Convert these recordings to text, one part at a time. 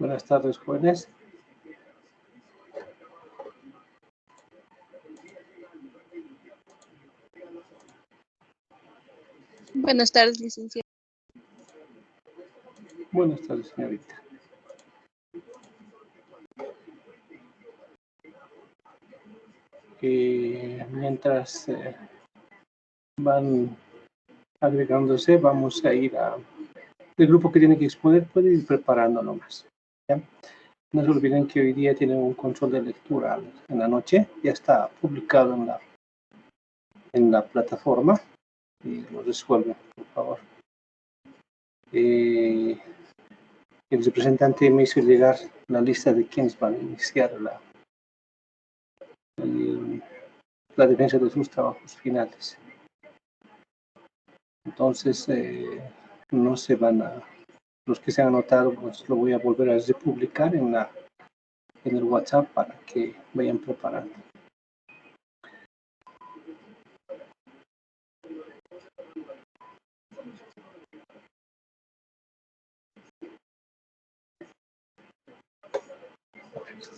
Buenas tardes, jóvenes. Buenas tardes, licenciado. Buenas tardes, señorita. Mientras van agregándose, vamos a ir a... El grupo que tiene que exponer puede ir preparando nomás, ¿ya? No se olviden que hoy día tienen un control de lectura en la noche. Ya está publicado en la plataforma y lo resuelven, por favor. El representante me hizo llegar la lista de quienes van a iniciar la defensa de sus trabajos finales. Entonces, no se van a... Los que se han anotado, pues lo voy a volver a republicar en el WhatsApp para que vayan preparando.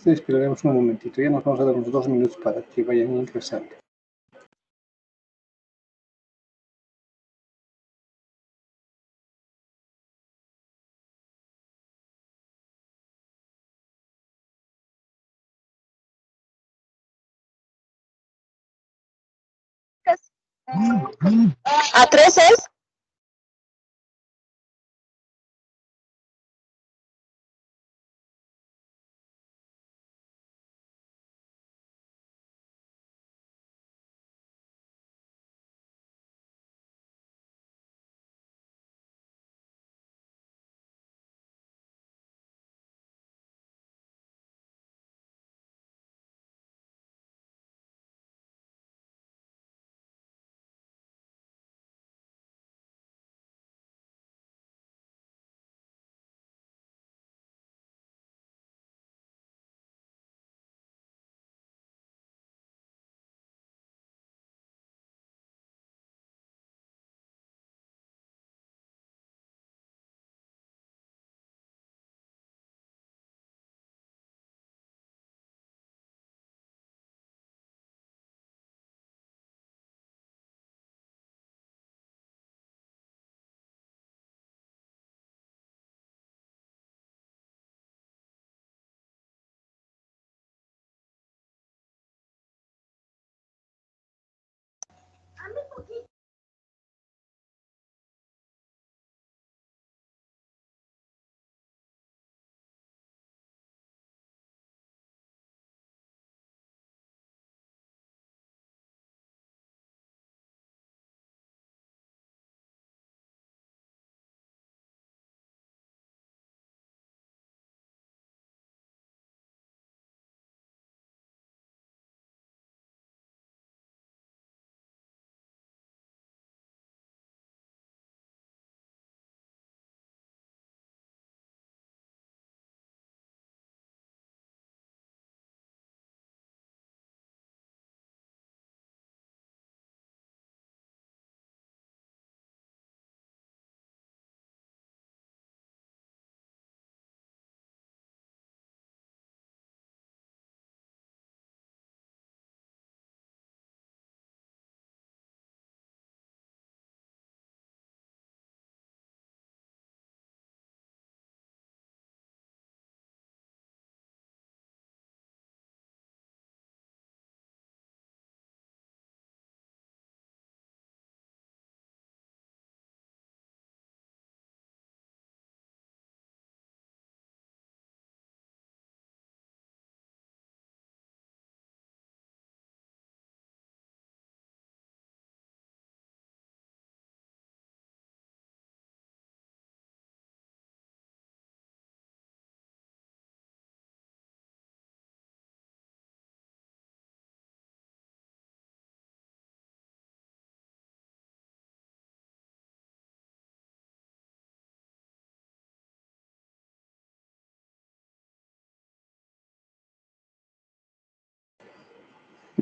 Esperaremos un momentito, ya nos vamos a dar unos 2 minutos para que vayan ingresando. ¿A 3 es?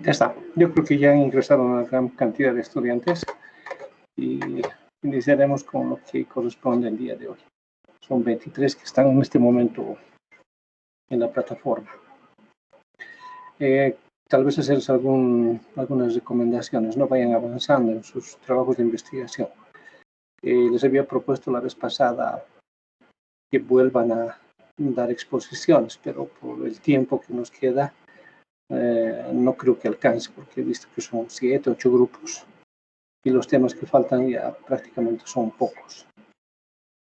Ya está. Yo creo que ya han ingresado una gran cantidad de estudiantes y iniciaremos con lo que corresponde el día de hoy. Son 23 que están en este momento la plataforma. Tal vez hacerles algunas recomendaciones, no vayan avanzando en sus trabajos de investigación. Les había propuesto la vez pasada que vuelvan a dar exposiciones, pero por el tiempo que nos queda, no creo que alcance, porque he visto que son 7, 8 grupos y los temas que faltan ya prácticamente son pocos.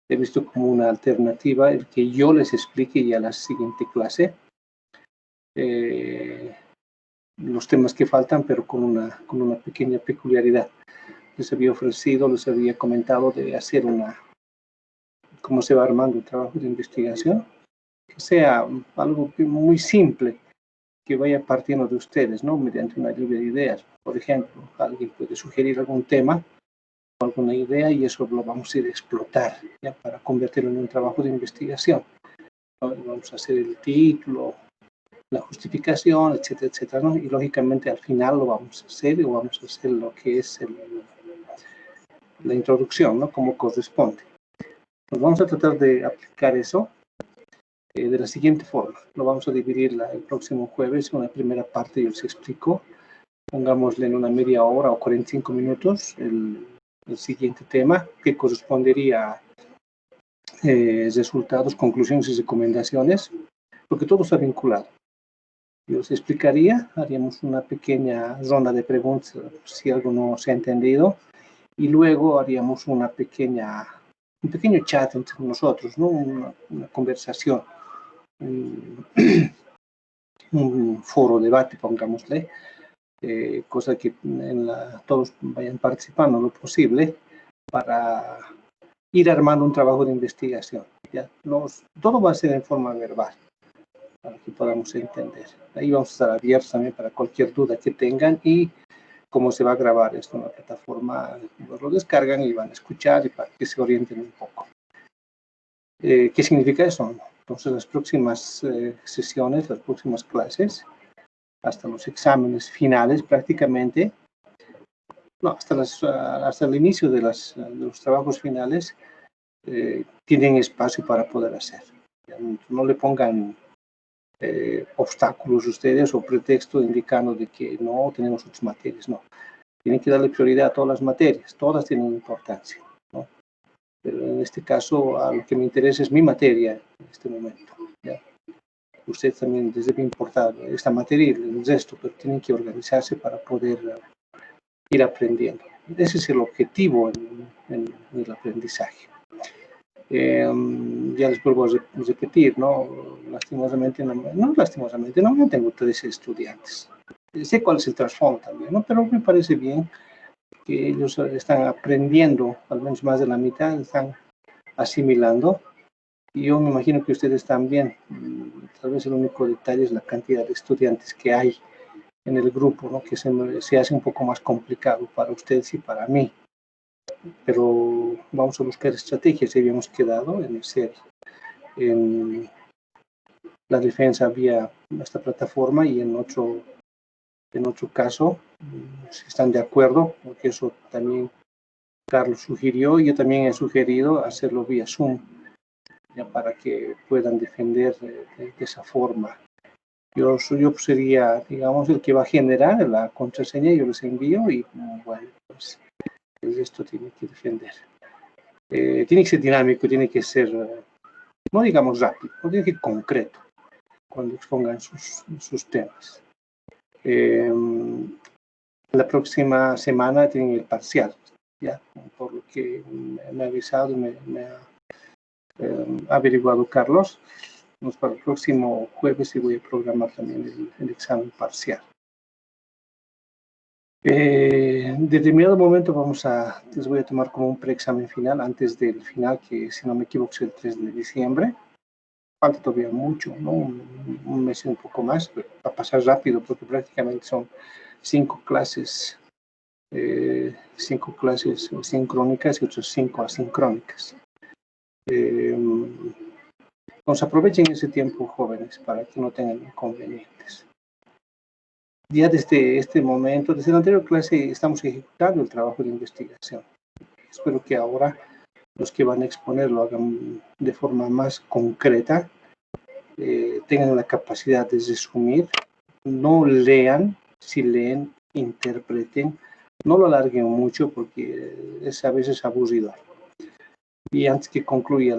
He visto como una alternativa el que yo les explique ya la siguiente clase los temas que faltan, pero con una pequeña peculiaridad. Les había ofrecido, les había comentado de hacer cómo se va armando el trabajo de investigación, que sea algo muy simple, que vaya partiendo de ustedes, ¿no? Mediante una lluvia de ideas. Por ejemplo, alguien puede sugerir algún tema, alguna idea, y eso lo vamos a ir a explotar, ¿ya? Para convertirlo en un trabajo de investigación. Vamos a hacer el título, la justificación, etcétera, etcétera, ¿no? Y lógicamente al final lo vamos a hacer, o vamos a hacer lo que es la introducción, ¿no? Como corresponde. Pues vamos a tratar de aplicar eso de la siguiente forma. Lo vamos a dividir el próximo jueves. Una primera parte yo les explico. Pongámosle en una media hora o 45 minutos el siguiente tema, que correspondería a resultados, conclusiones y recomendaciones, porque todo está vinculado. Yo les explicaría, haríamos una pequeña ronda de preguntas si algo no se ha entendido, y luego haríamos un pequeño chat entre nosotros, ¿no? Una conversación, un foro debate, pongámosle, cosa que todos vayan participando lo posible para ir armando un trabajo de investigación. ¿Ya? Todo va a ser en forma verbal, para que podamos entender. Ahí vamos a estar abiertos también para cualquier duda que tengan, y cómo se va a grabar esto en la plataforma, pues lo descargan y van a escuchar, y para que se orienten un poco. ¿Qué significa eso? Entonces, las próximas sesiones, las próximas clases, hasta los exámenes finales prácticamente, no, hasta el inicio de los trabajos finales, tienen espacio para poder hacer. No le pongan obstáculos ustedes o pretexto indicando de que no tenemos otras materias, no. Tienen que darle prioridad a todas las materias, todas tienen importancia, ¿no? Pero en este caso, a lo que me interesa es mi materia en este momento, ¿ya? Usted también les debe importar esta materia y el resto, pero tienen que organizarse para poder ir aprendiendo. Ese es el objetivo en el aprendizaje. Ya les vuelvo a repetir, ¿no? Lastimosamente, no tengo 13 estudiantes. Sé cuál es el trasfondo también, ¿no? Pero me parece bien que ellos están aprendiendo, al menos más de la mitad, están asimilando. Y yo me imagino que ustedes también. Tal vez el único detalle es la cantidad de estudiantes que hay en el grupo, ¿no? Que se hace un poco más complicado para ustedes y para mí. Pero vamos a buscar estrategias. Y habíamos quedado en hacer la defensa vía esta plataforma, y en otro caso, si están de acuerdo, porque eso también Carlos sugirió, y yo también he sugerido hacerlo vía Zoom, ya para que puedan defender de esa forma. Yo sería, digamos, el que va a generar la contraseña, yo les envío, y bueno, pues el resto tiene que defender. Tiene que ser dinámico, tiene que ser, no digamos rápido, tiene que ser concreto cuando expongan sus temas. La próxima semana tienen el parcial, ya, por lo que me ha avisado, me ha averiguado Carlos. Para el próximo jueves sí voy a programar también el examen parcial. Determinado momento les voy a tomar como un preexamen final antes del final, que si no me equivoco es el 3 de diciembre. Falta todavía mucho, ¿no? Un mes y un poco más, pero va a pasar rápido porque prácticamente son 5 clases sincrónicas y otras 5 asincrónicas. Entonces aprovechen ese tiempo, jóvenes, para que no tengan inconvenientes. Ya desde este momento, desde la anterior clase, estamos ejecutando el trabajo de investigación. Espero que ahora los que van a exponer lo hagan de forma más concreta tengan la capacidad de resumir, no lean, si leen, interpreten, no lo alarguen mucho porque es a veces aburrido. Y antes que concluya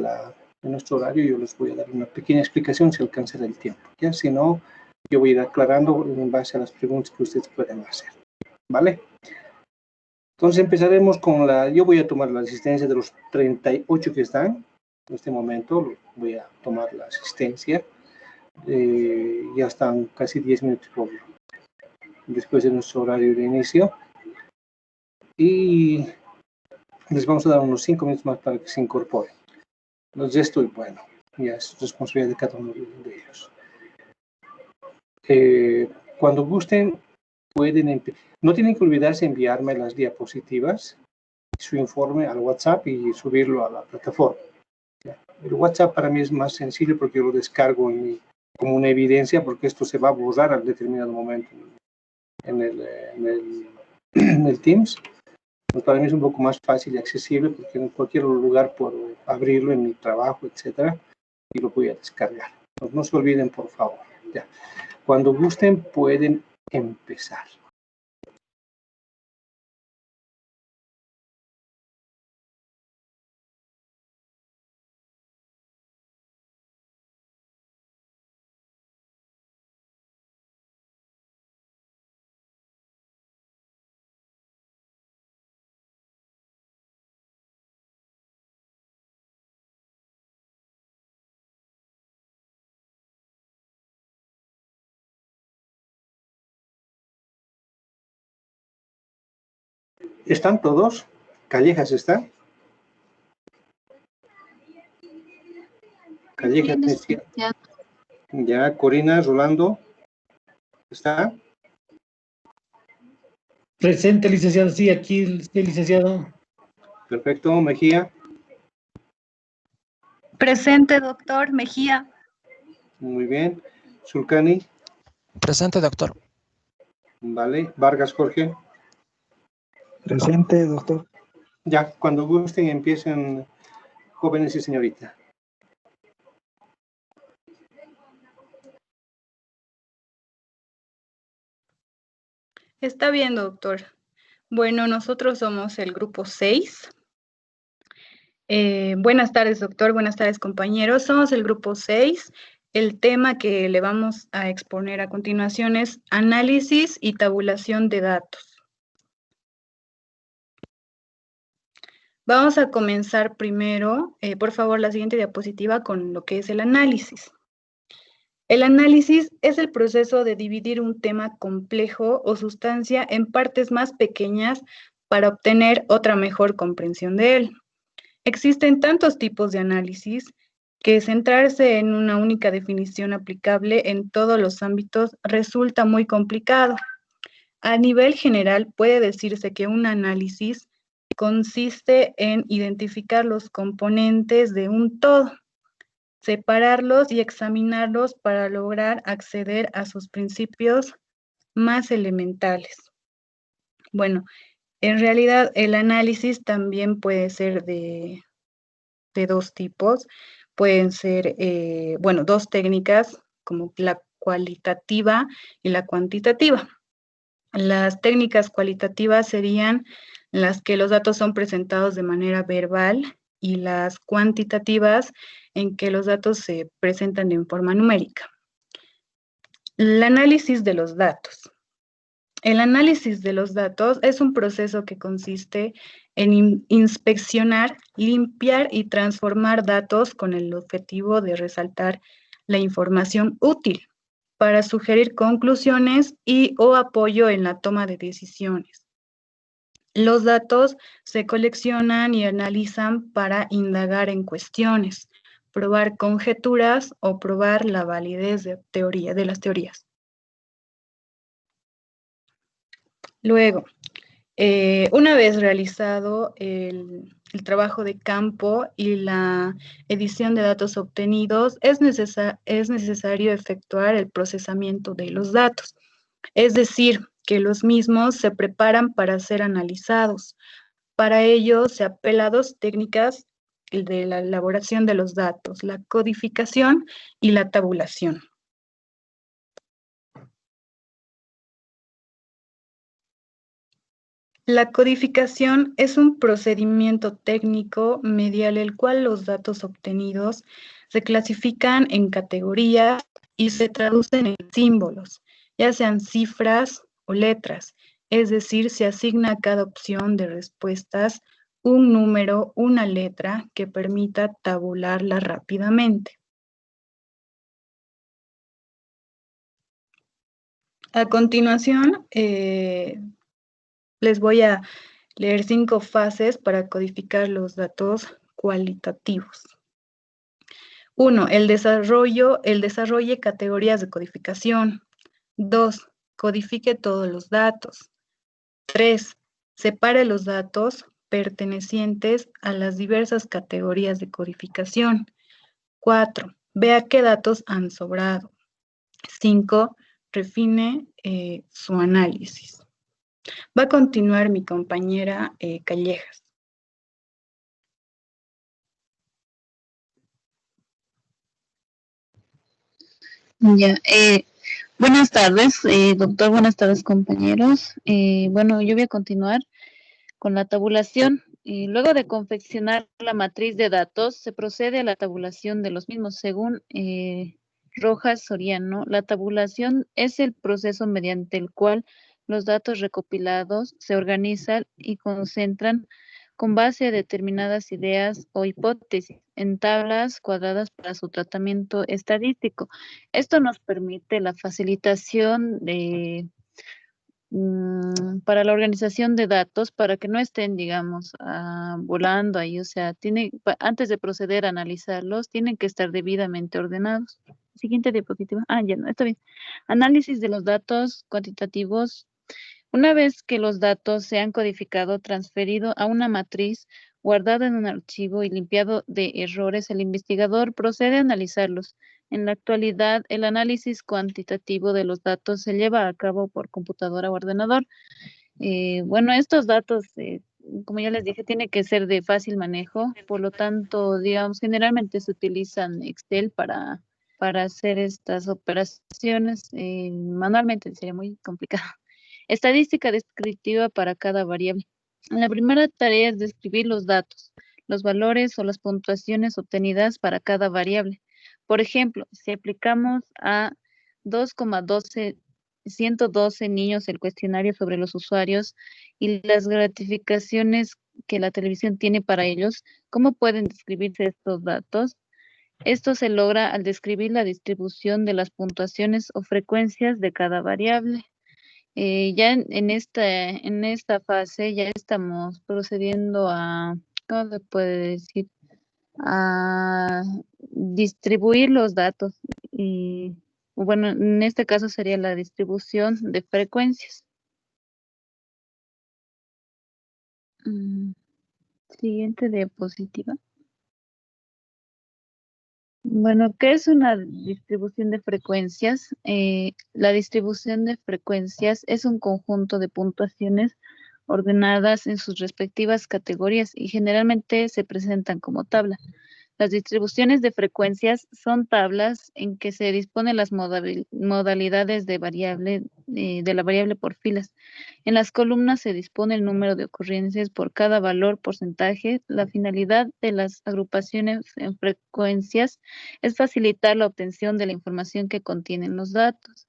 nuestro horario, yo les voy a dar una pequeña explicación si alcanza el tiempo. ¿Ya? Si no, yo voy a ir aclarando en base a las preguntas que ustedes pueden hacer. ¿Vale? Entonces empezaremos con yo voy a tomar la asistencia de los 38 que están. En este momento voy a tomar la asistencia. Ya están casi 10 minutos después de nuestro horario de inicio. Y les vamos a dar unos 5 minutos más para que se incorporen. Los gestos, bueno, ya es responsabilidad de cada uno de ellos. Cuando gusten, pueden no tienen que olvidarse de enviarme las diapositivas, su informe al WhatsApp y subirlo a la plataforma. El WhatsApp para mí es más sencillo porque yo lo descargo como una evidencia, porque esto se va a borrar a determinado momento en el Teams. Pues para mí es un poco más fácil y accesible porque en cualquier lugar puedo abrirlo en mi trabajo, etcétera, y lo voy a descargar. No se olviden, por favor. Ya. Cuando gusten, pueden empezar. ¿Están todos? ¿Callejas está? Callejas decía. Ya, Corina, Rolando, ¿está? Presente, licenciado. Sí, aquí, sí, licenciado. Perfecto, Mejía. Presente, doctor Mejía. Muy bien. Zulcani. Presente, doctor. Vale. Vargas Jorge. Presente, doctor. Ya, cuando gusten empiecen, jóvenes y señorita. Está bien, doctor. Bueno, nosotros somos el grupo 6. Buenas tardes, doctor. Buenas tardes, compañeros. Somos el grupo 6. El tema que le vamos a exponer a continuación es análisis y tabulación de datos. Vamos a comenzar primero, por favor, la siguiente diapositiva con lo que es el análisis. El análisis es el proceso de dividir un tema complejo o sustancia en partes más pequeñas para obtener otra mejor comprensión de él. Existen tantos tipos de análisis que centrarse en una única definición aplicable en todos los ámbitos resulta muy complicado. A nivel general, puede decirse que un análisis consiste en identificar los componentes de un todo, separarlos y examinarlos para lograr acceder a sus principios más elementales. Bueno, en realidad el análisis también puede ser de dos tipos. Pueden ser, dos técnicas como la cualitativa y la cuantitativa. Las técnicas cualitativas serían las que los datos son presentados de manera verbal y las cuantitativas en que los datos se presentan en forma numérica. El análisis de los datos. El análisis de los datos es un proceso que consiste en inspeccionar, limpiar y transformar datos con el objetivo de resaltar la información útil para sugerir conclusiones o apoyo en la toma de decisiones. Los datos se coleccionan y analizan para indagar en cuestiones, probar conjeturas o probar la validez de las teorías. Luego, una vez realizado el trabajo de campo y la edición de datos obtenidos, es necesario efectuar el procesamiento de los datos. Es decir, que los mismos se preparan para ser analizados. Para ello se apela a dos técnicas el de la elaboración de los datos, la codificación y la tabulación. La codificación es un procedimiento técnico mediante el cual los datos obtenidos se clasifican en categorías y se traducen en símbolos, ya sean cifras o letras, es decir, se asigna a cada opción de respuestas un número, una letra que permita tabularla rápidamente. A continuación, les voy a leer 5 fases para codificar los datos cualitativos. 1. El desarrolle categorías de codificación. 2. Codifique todos los datos. 3. Separe los datos pertenecientes a las diversas categorías de codificación. 4. Vea qué datos han sobrado. 5. Refine su análisis. Va a continuar mi compañera Callejas. Ya, buenas tardes, doctor, buenas tardes, compañeros. Bueno, yo voy a continuar con la tabulación. Luego de confeccionar la matriz de datos, se procede a la tabulación de los mismos. Según Rojas Soriano, la tabulación es el proceso mediante el cual los datos recopilados se organizan y concentran con base a determinadas ideas o hipótesis en tablas cuadradas para su tratamiento estadístico. Esto nos permite la facilitación de para la organización de datos, para que no estén, digamos, volando ahí, o sea, antes de proceder a analizarlos, tienen que estar debidamente ordenados. Siguiente diapositiva. Ya no, está bien. Análisis de los datos cuantitativos. Una vez que los datos se han codificado, transferido a una matriz, guardado en un archivo y limpiado de errores, el investigador procede a analizarlos. En la actualidad, el análisis cuantitativo de los datos se lleva a cabo por computadora o ordenador. Bueno, estos datos, como ya les dije, tienen que ser de fácil manejo, por lo tanto, digamos, generalmente se utilizan Excel para hacer estas operaciones. Manualmente sería muy complicado. Estadística descriptiva para cada variable. La primera tarea es describir los datos, los valores o las puntuaciones obtenidas para cada variable. Por ejemplo, si aplicamos a 112 niños el cuestionario sobre los usuarios y las gratificaciones que la televisión tiene para ellos, ¿cómo pueden describirse estos datos? Esto se logra al describir la distribución de las puntuaciones o frecuencias de cada variable. Ya en esta fase ya estamos procediendo a, ¿cómo se puede decir? A distribuir los datos. Y bueno, en este caso sería la distribución de frecuencias. Siguiente diapositiva. Bueno, ¿qué es una distribución de frecuencias? La distribución de frecuencias es un conjunto de puntuaciones ordenadas en sus respectivas categorías y generalmente se presentan como tabla. Las distribuciones de frecuencias son tablas en que se disponen las modalidades de la variable por filas. En las columnas se dispone el número de ocurrencias por cada valor porcentaje. La finalidad de las agrupaciones en frecuencias es facilitar la obtención de la información que contienen los datos.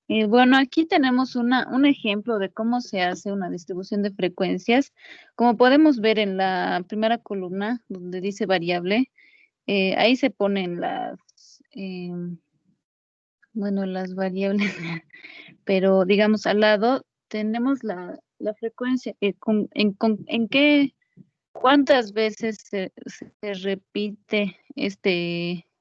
Bueno, aquí tenemos un ejemplo de cómo se hace una distribución de frecuencias. Como podemos ver en la primera columna, donde dice variable, ahí se ponen las variables, pero digamos al lado tenemos la frecuencia, cuántas veces se repite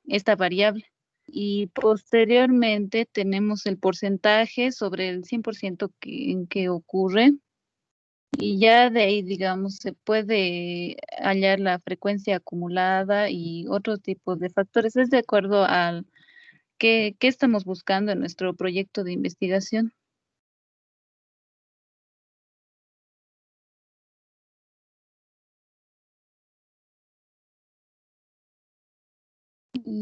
esta variable. Y posteriormente tenemos el porcentaje sobre el 100% en que ocurre. Y ya de ahí, digamos, se puede hallar la frecuencia acumulada y otro tipo de factores. Es de acuerdo al qué estamos buscando en nuestro proyecto de investigación.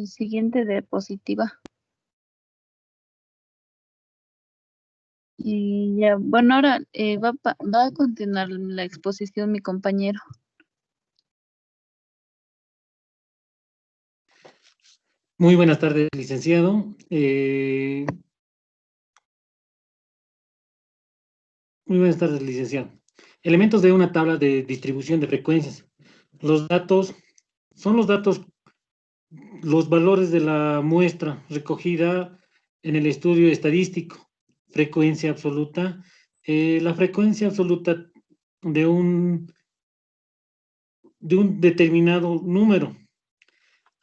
Siguiente diapositiva. Y ya, bueno, ahora va a continuar la exposición mi compañero. Muy buenas tardes, licenciado. Muy buenas tardes, licenciado. Elementos de una tabla de distribución de frecuencias. Los datos son los valores de la muestra recogida en el estudio estadístico. Frecuencia absoluta. La frecuencia absoluta de un determinado número.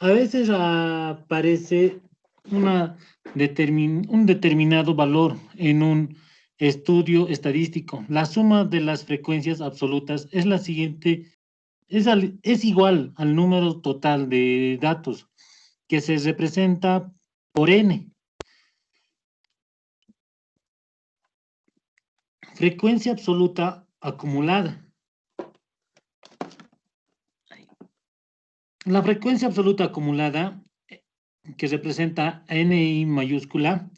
A veces aparece un determinado valor en un estudio estadístico. La suma de las frecuencias absolutas es la siguiente, es igual al número total de datos que se representa por n. Frecuencia absoluta acumulada. La frecuencia absoluta acumulada, que representa NI mayúscula,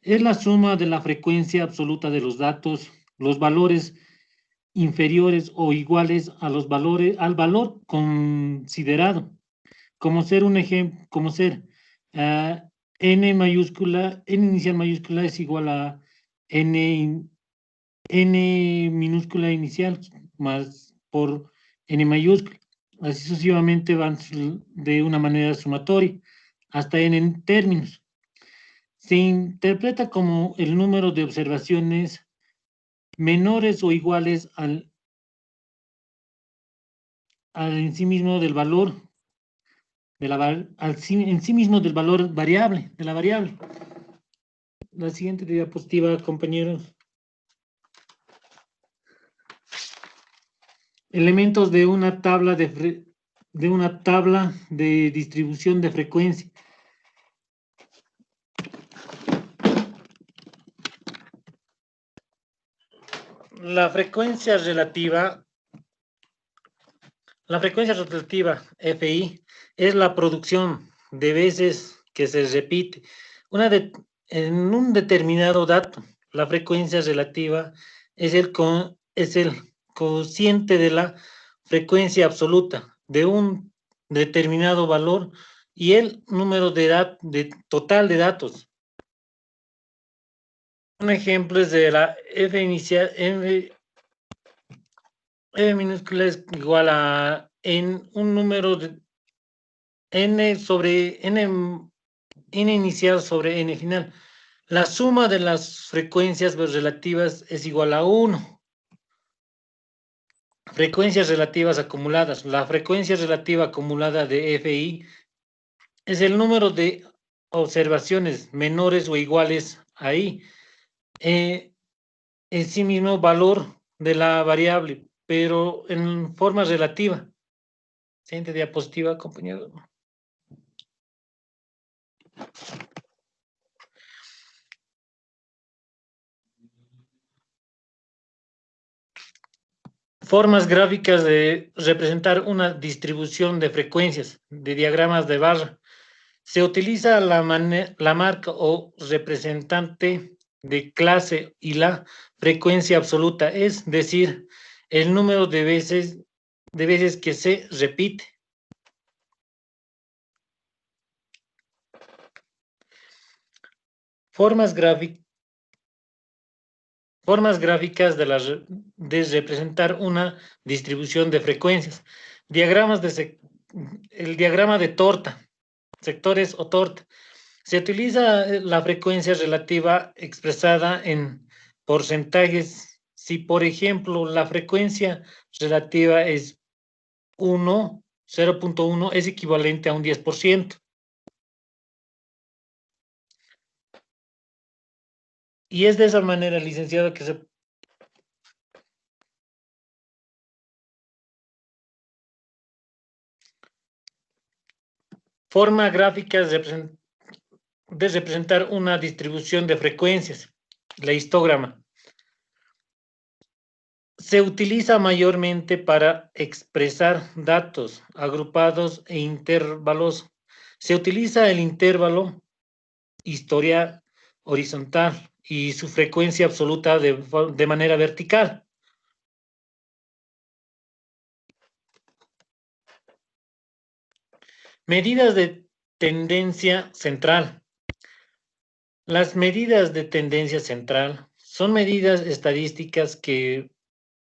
es la suma de la frecuencia absoluta de los datos, los valores inferiores o iguales a los valores, al valor considerado, como ser un ejemplo, como ser N mayúscula, N inicial mayúscula es igual a N minúscula inicial más por N mayúscula. Así sucesivamente van de una manera sumatoria hasta N en términos. Se interpreta como el número de observaciones menores o iguales al en sí mismo del valor, en sí mismo del valor variable, de la variable. La siguiente diapositiva, compañeros. Elementos de una tabla de distribución de frecuencia. La frecuencia relativa FI es la producción de veces que se repite en un determinado dato. La frecuencia relativa es el cociente de la frecuencia absoluta de un determinado valor y el número total de datos. Un ejemplo es de la F inicial, F minúscula es igual a en un número de N sobre N inicial sobre N final. La suma de las frecuencias relativas es igual a 1. Frecuencias relativas acumuladas. La frecuencia relativa acumulada de FI es el número de observaciones menores o iguales a I. En sí mismo valor de la variable, pero en forma relativa. Siguiente diapositiva, compañero. Formas gráficas de representar una distribución de frecuencias, de diagramas de barra. Se utiliza la marca o representante de clase y la frecuencia absoluta, es decir, el número de veces que se repite. Formas gráficas de representar una distribución de frecuencias. El diagrama de torta, sectores o torta. Se utiliza la frecuencia relativa expresada en porcentajes. Si, por ejemplo, la frecuencia relativa es 1, 0.1 es equivalente a un 10%. Y es de esa manera, licenciado, que se... Forma gráfica de representar una distribución de frecuencias, la histograma. Se utiliza mayormente para expresar datos agrupados e intervalos Se utiliza el intervalo historia horizontal y su frecuencia absoluta de manera vertical. Medidas de tendencia central. Las medidas de tendencia central son medidas estadísticas que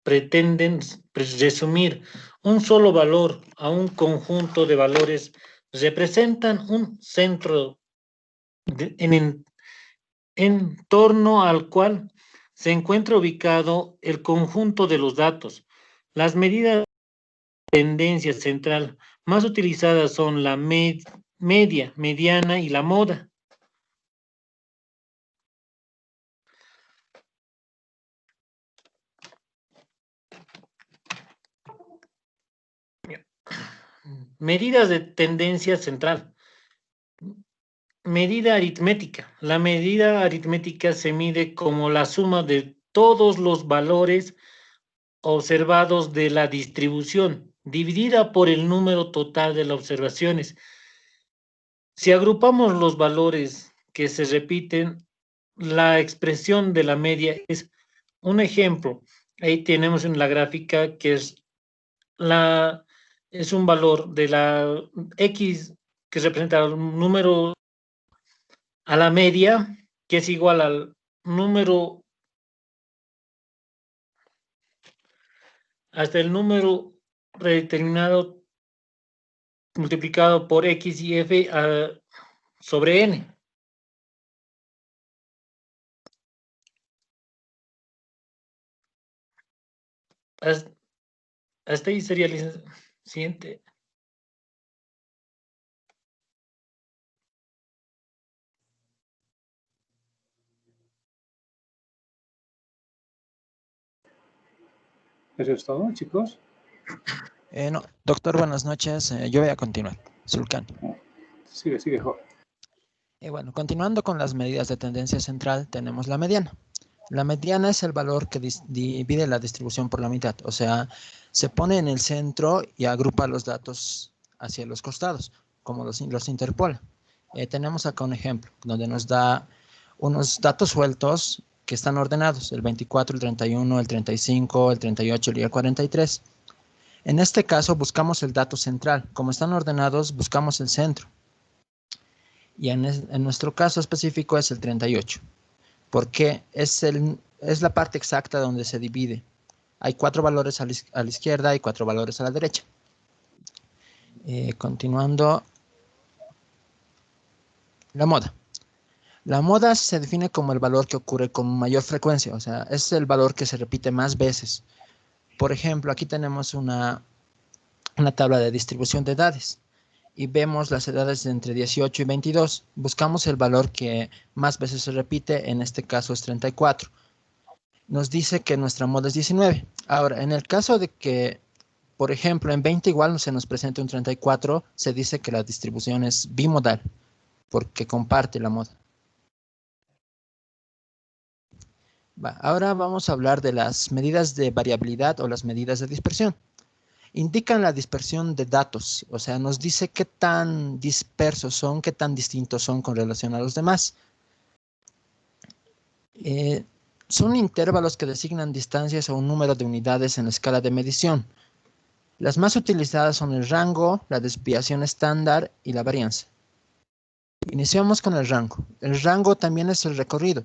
pretenden resumir un solo valor a un conjunto de valores. Representan un centro en torno al cual se encuentra ubicado el conjunto de los datos. Las medidas de tendencia central más utilizadas son la media, mediana y la moda. Medidas de tendencia central. Medida aritmética. La medida aritmética se mide como la suma de todos los valores observados de la distribución, dividida por el número total de las observaciones. Si agrupamos los valores que se repiten, la expresión de la media es un ejemplo. Ahí tenemos en la gráfica que es un valor de la X que representa un número a la media, que es igual al número hasta el número predeterminado multiplicado por X y F sobre N. Hasta ahí sería el siguiente. ¿Eso es todo, chicos? No, doctor, buenas noches. Yo voy a continuar. Zulcán. Sigue, joven. Bueno, continuando con las medidas de tendencia central, tenemos la mediana. La mediana es el valor que divide la distribución por la mitad. O sea, se pone en el centro y agrupa los datos hacia los costados, como los interpola. Tenemos acá un ejemplo donde nos da unos datos sueltos que están ordenados, el 24, el 31, el 35, el 38 y el 43. En este caso buscamos el dato central. Como están ordenados, buscamos el centro. Y en nuestro caso específico es el 38, porque es la parte exacta donde se divide. Hay 4 valores a la izquierda y 4 valores a la derecha. Continuando, la moda. La moda se define como el valor que ocurre con mayor frecuencia, o sea, es el valor que se repite más veces. Por ejemplo, aquí tenemos una tabla de distribución de edades y vemos las edades de entre 18 y 22. Buscamos el valor que más veces se repite, en este caso es 34. Nos dice que nuestra moda es 19. Ahora, en el caso de que, por ejemplo, en 20 igual se nos presente un 34, se dice que la distribución es bimodal, porque comparte la moda. Ahora vamos a hablar de las medidas de variabilidad o las medidas de dispersión. Indican la dispersión de datos, o sea, nos dice qué tan dispersos son, qué tan distintos son con relación a los demás. Son intervalos que designan distancias o un número de unidades en la escala de medición. Las más utilizadas son el rango, la desviación estándar y la varianza. Iniciamos con el rango. El rango también es el recorrido.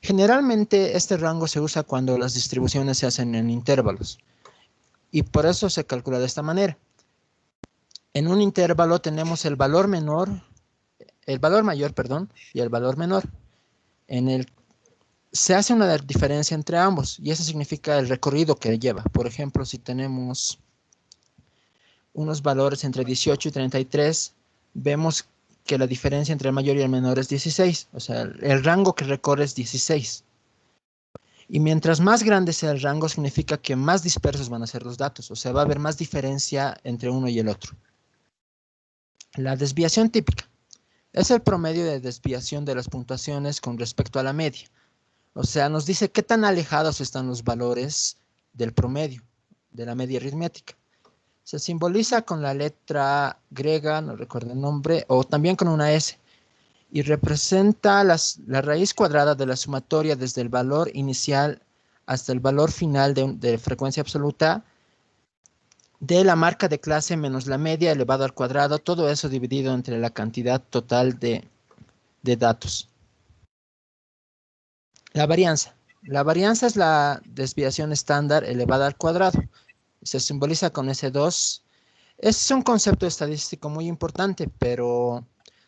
Generalmente este rango se usa cuando las distribuciones se hacen en intervalos. Y por eso se calcula de esta manera. En un intervalo tenemos el valor mayor, y el valor menor. Se hace una diferencia entre ambos y eso significa el recorrido que lleva. Por ejemplo, si tenemos unos valores entre 18 y 33, vemos que la diferencia entre el mayor y el menor es 16. O sea, el rango que recorre es 16. Y mientras más grande sea el rango, significa que más dispersos van a ser los datos. O sea, va a haber más diferencia entre uno y el otro. La desviación típica es el promedio de desviación de las puntuaciones con respecto a la media. O sea, nos dice qué tan alejados están los valores del promedio, de la media aritmética. Se simboliza con la letra griega, no recuerdo el nombre, o también con una S, y representa la raíz cuadrada de la sumatoria desde el valor inicial hasta el valor final de frecuencia absoluta de la marca de clase menos la media elevado al cuadrado, todo eso dividido entre la cantidad total de datos. La varianza. La varianza es la desviación estándar elevada al cuadrado. Se simboliza con S2. Es un concepto estadístico muy importante, pero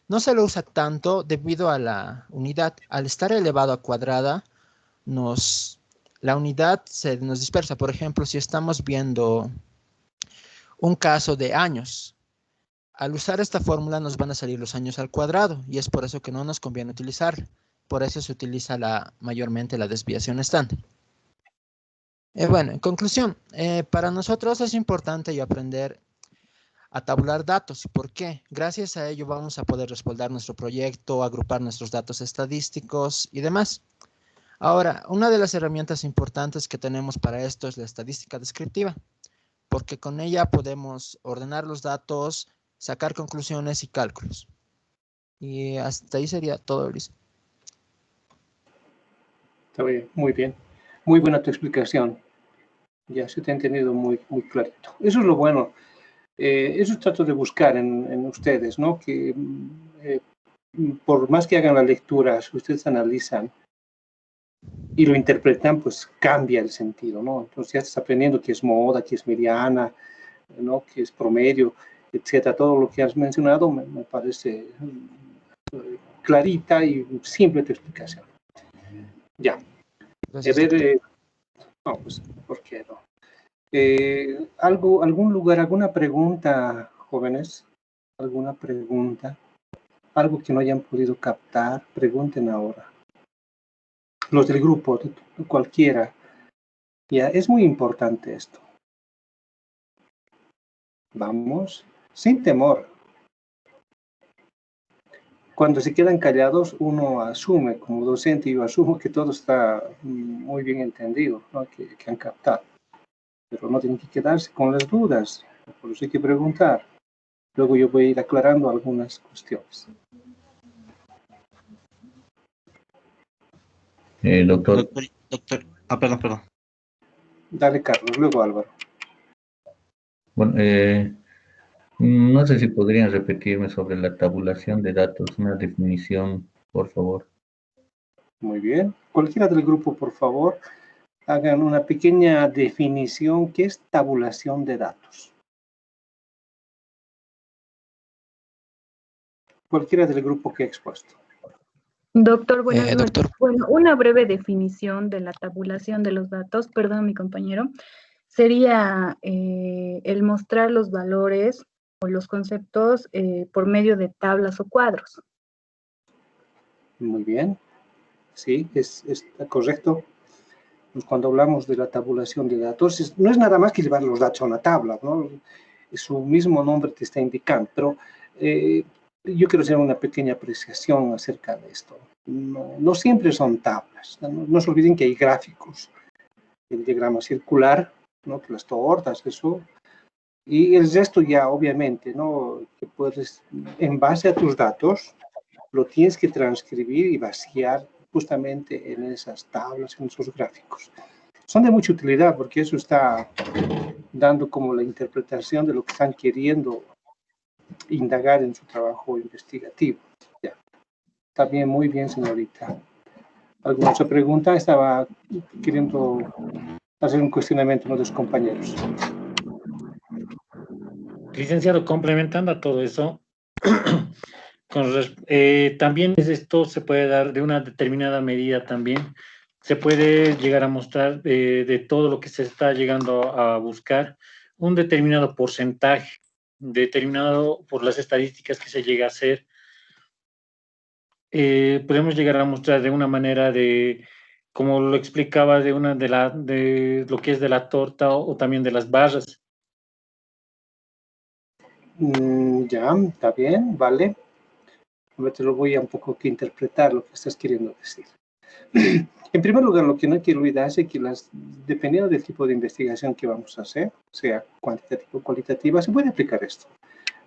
no se lo usa tanto debido a la unidad. Al estar elevado a cuadrada, la unidad se nos dispersa. Por ejemplo, si estamos viendo un caso de años, al usar esta fórmula nos van a salir los años al cuadrado y es por eso que no nos conviene utilizarla. Por eso se utiliza mayormente la desviación estándar. Bueno, en conclusión, para nosotros es importante aprender a tabular datos. ¿Por qué? Gracias a ello vamos a poder respaldar nuestro proyecto, agrupar nuestros datos estadísticos y demás. Ahora, una de las herramientas importantes que tenemos para esto es la estadística descriptiva, porque con ella podemos ordenar los datos, sacar conclusiones y cálculos. Y hasta ahí sería todo, Luis. Está bien, muy bien. Muy buena tu explicación. Ya se te ha entendido muy clarito. Eso es lo bueno. Eso trato de buscar en ustedes, ¿no? Que por más que hagan las lecturas, ustedes analizan y lo interpretan, pues cambia el sentido, ¿no? Entonces ya estás aprendiendo qué es moda, qué es mediana, ¿no? Qué es promedio, etcétera. Todo lo que has mencionado me parece clarita y simple tu explicación. Ya. Gracias, A ver, no, pues, ¿por qué no? ¿Algún lugar, alguna pregunta, jóvenes? ¿Alguna pregunta? Algo que no hayan podido captar, pregunten ahora. Los del grupo, cualquiera. Ya, es muy importante esto. Vamos, sin temor. Cuando se quedan callados, uno asume, como docente, yo asumo que todo está muy bien entendido, ¿no? que han captado. Pero no tienen que quedarse con las dudas, por eso hay que preguntar. Luego yo voy a ir aclarando algunas cuestiones. Doctor. Perdón. Dale, Carlos, luego Álvaro. Bueno, no sé si podrían repetirme sobre la tabulación de datos, una definición, por favor. Muy bien. Cualquiera del grupo, por favor, hagan una pequeña definición. ¿Qué es tabulación de datos? Cualquiera del grupo que he expuesto. Doctor, buenas noches. Doctor. Bueno, una breve definición de la tabulación de los datos, perdón, mi compañero, sería el mostrar los valores o los conceptos por medio de tablas o cuadros. Muy bien. Sí, es correcto. Pues cuando hablamos de la tabulación de datos, no es nada más que llevar los datos a una tabla, ¿no? Su mismo nombre te está indicando, pero yo quiero hacer una pequeña apreciación acerca de esto. No siempre son tablas, no se olviden que hay gráficos, el diagrama circular, ¿no? Que las tortas, eso, y el resto ya obviamente, ¿no? Que puedes, en base a tus datos, lo tienes que transcribir y vaciar justamente en esas tablas, en esos gráficos. Son de mucha utilidad porque eso está dando como la interpretación de lo que están queriendo indagar en su trabajo investigativo. Ya. Está bien, muy bien, señorita. ¿Alguna otra pregunta? Estaba queriendo hacer un cuestionamiento a los compañeros. Licenciado, complementando a todo eso, también esto se puede dar de una determinada medida también. Se puede llegar a mostrar de todo lo que se está llegando a buscar un determinado porcentaje, determinado por las estadísticas que se llega a hacer. Podemos llegar a mostrar de una manera como lo explicaba, de lo que es de la torta o también de las barras. Ya, está bien, vale. Te lo voy a un poco que interpretar lo que estás queriendo decir. En primer lugar, lo que no hay que olvidarse es que dependiendo del tipo de investigación que vamos a hacer, sea cuantitativa o cualitativa, se puede aplicar esto.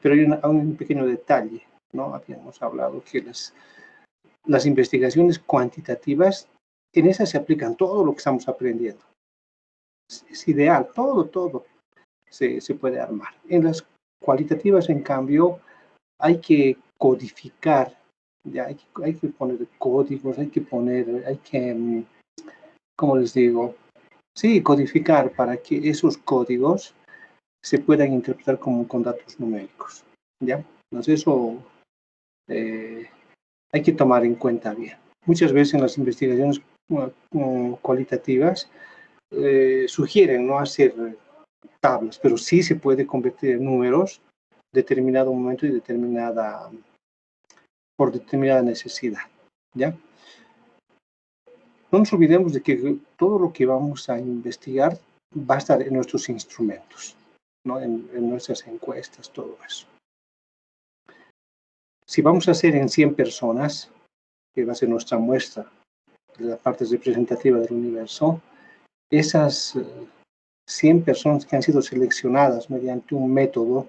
Pero hay un pequeño detalle, ¿no? Habíamos hablado que las investigaciones cuantitativas, en esas se aplican todo lo que estamos aprendiendo. Es ideal, todo se puede armar. En las cualitativas, en cambio, hay que codificar, ya hay que poner códigos, hay que, ¿cómo les digo? Sí, codificar para que esos códigos se puedan interpretar como con datos numéricos, ¿ya? Entonces eso hay que tomar en cuenta bien. Muchas veces en las investigaciones cualitativas sugieren no hacer tablas, pero sí se puede convertir en números determinado momento y por determinada necesidad, ¿ya? No nos olvidemos de que todo lo que vamos a investigar va a estar en nuestros instrumentos, ¿no? En nuestras encuestas, todo eso. Si vamos a hacer en 100 personas, que va a ser nuestra muestra de la parte representativa del universo, esas 100 personas que han sido seleccionadas mediante un método,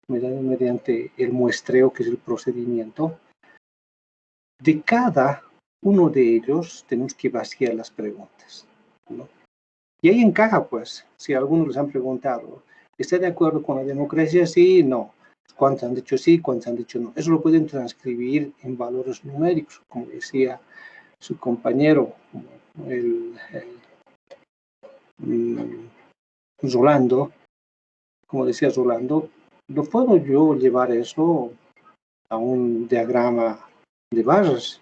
mediante el muestreo, que es el procedimiento, de cada uno de ellos tenemos que vaciar las preguntas, ¿no? Y ahí encaja, pues, si a algunos les han preguntado, ¿está de acuerdo con la democracia? Sí, no. ¿Cuántos han dicho sí? ¿Cuántos han dicho no? Eso lo pueden transcribir en valores numéricos, como decía su compañero, Rolando. Como decía Rolando, ¿no puedo yo llevar eso a un diagrama de barras?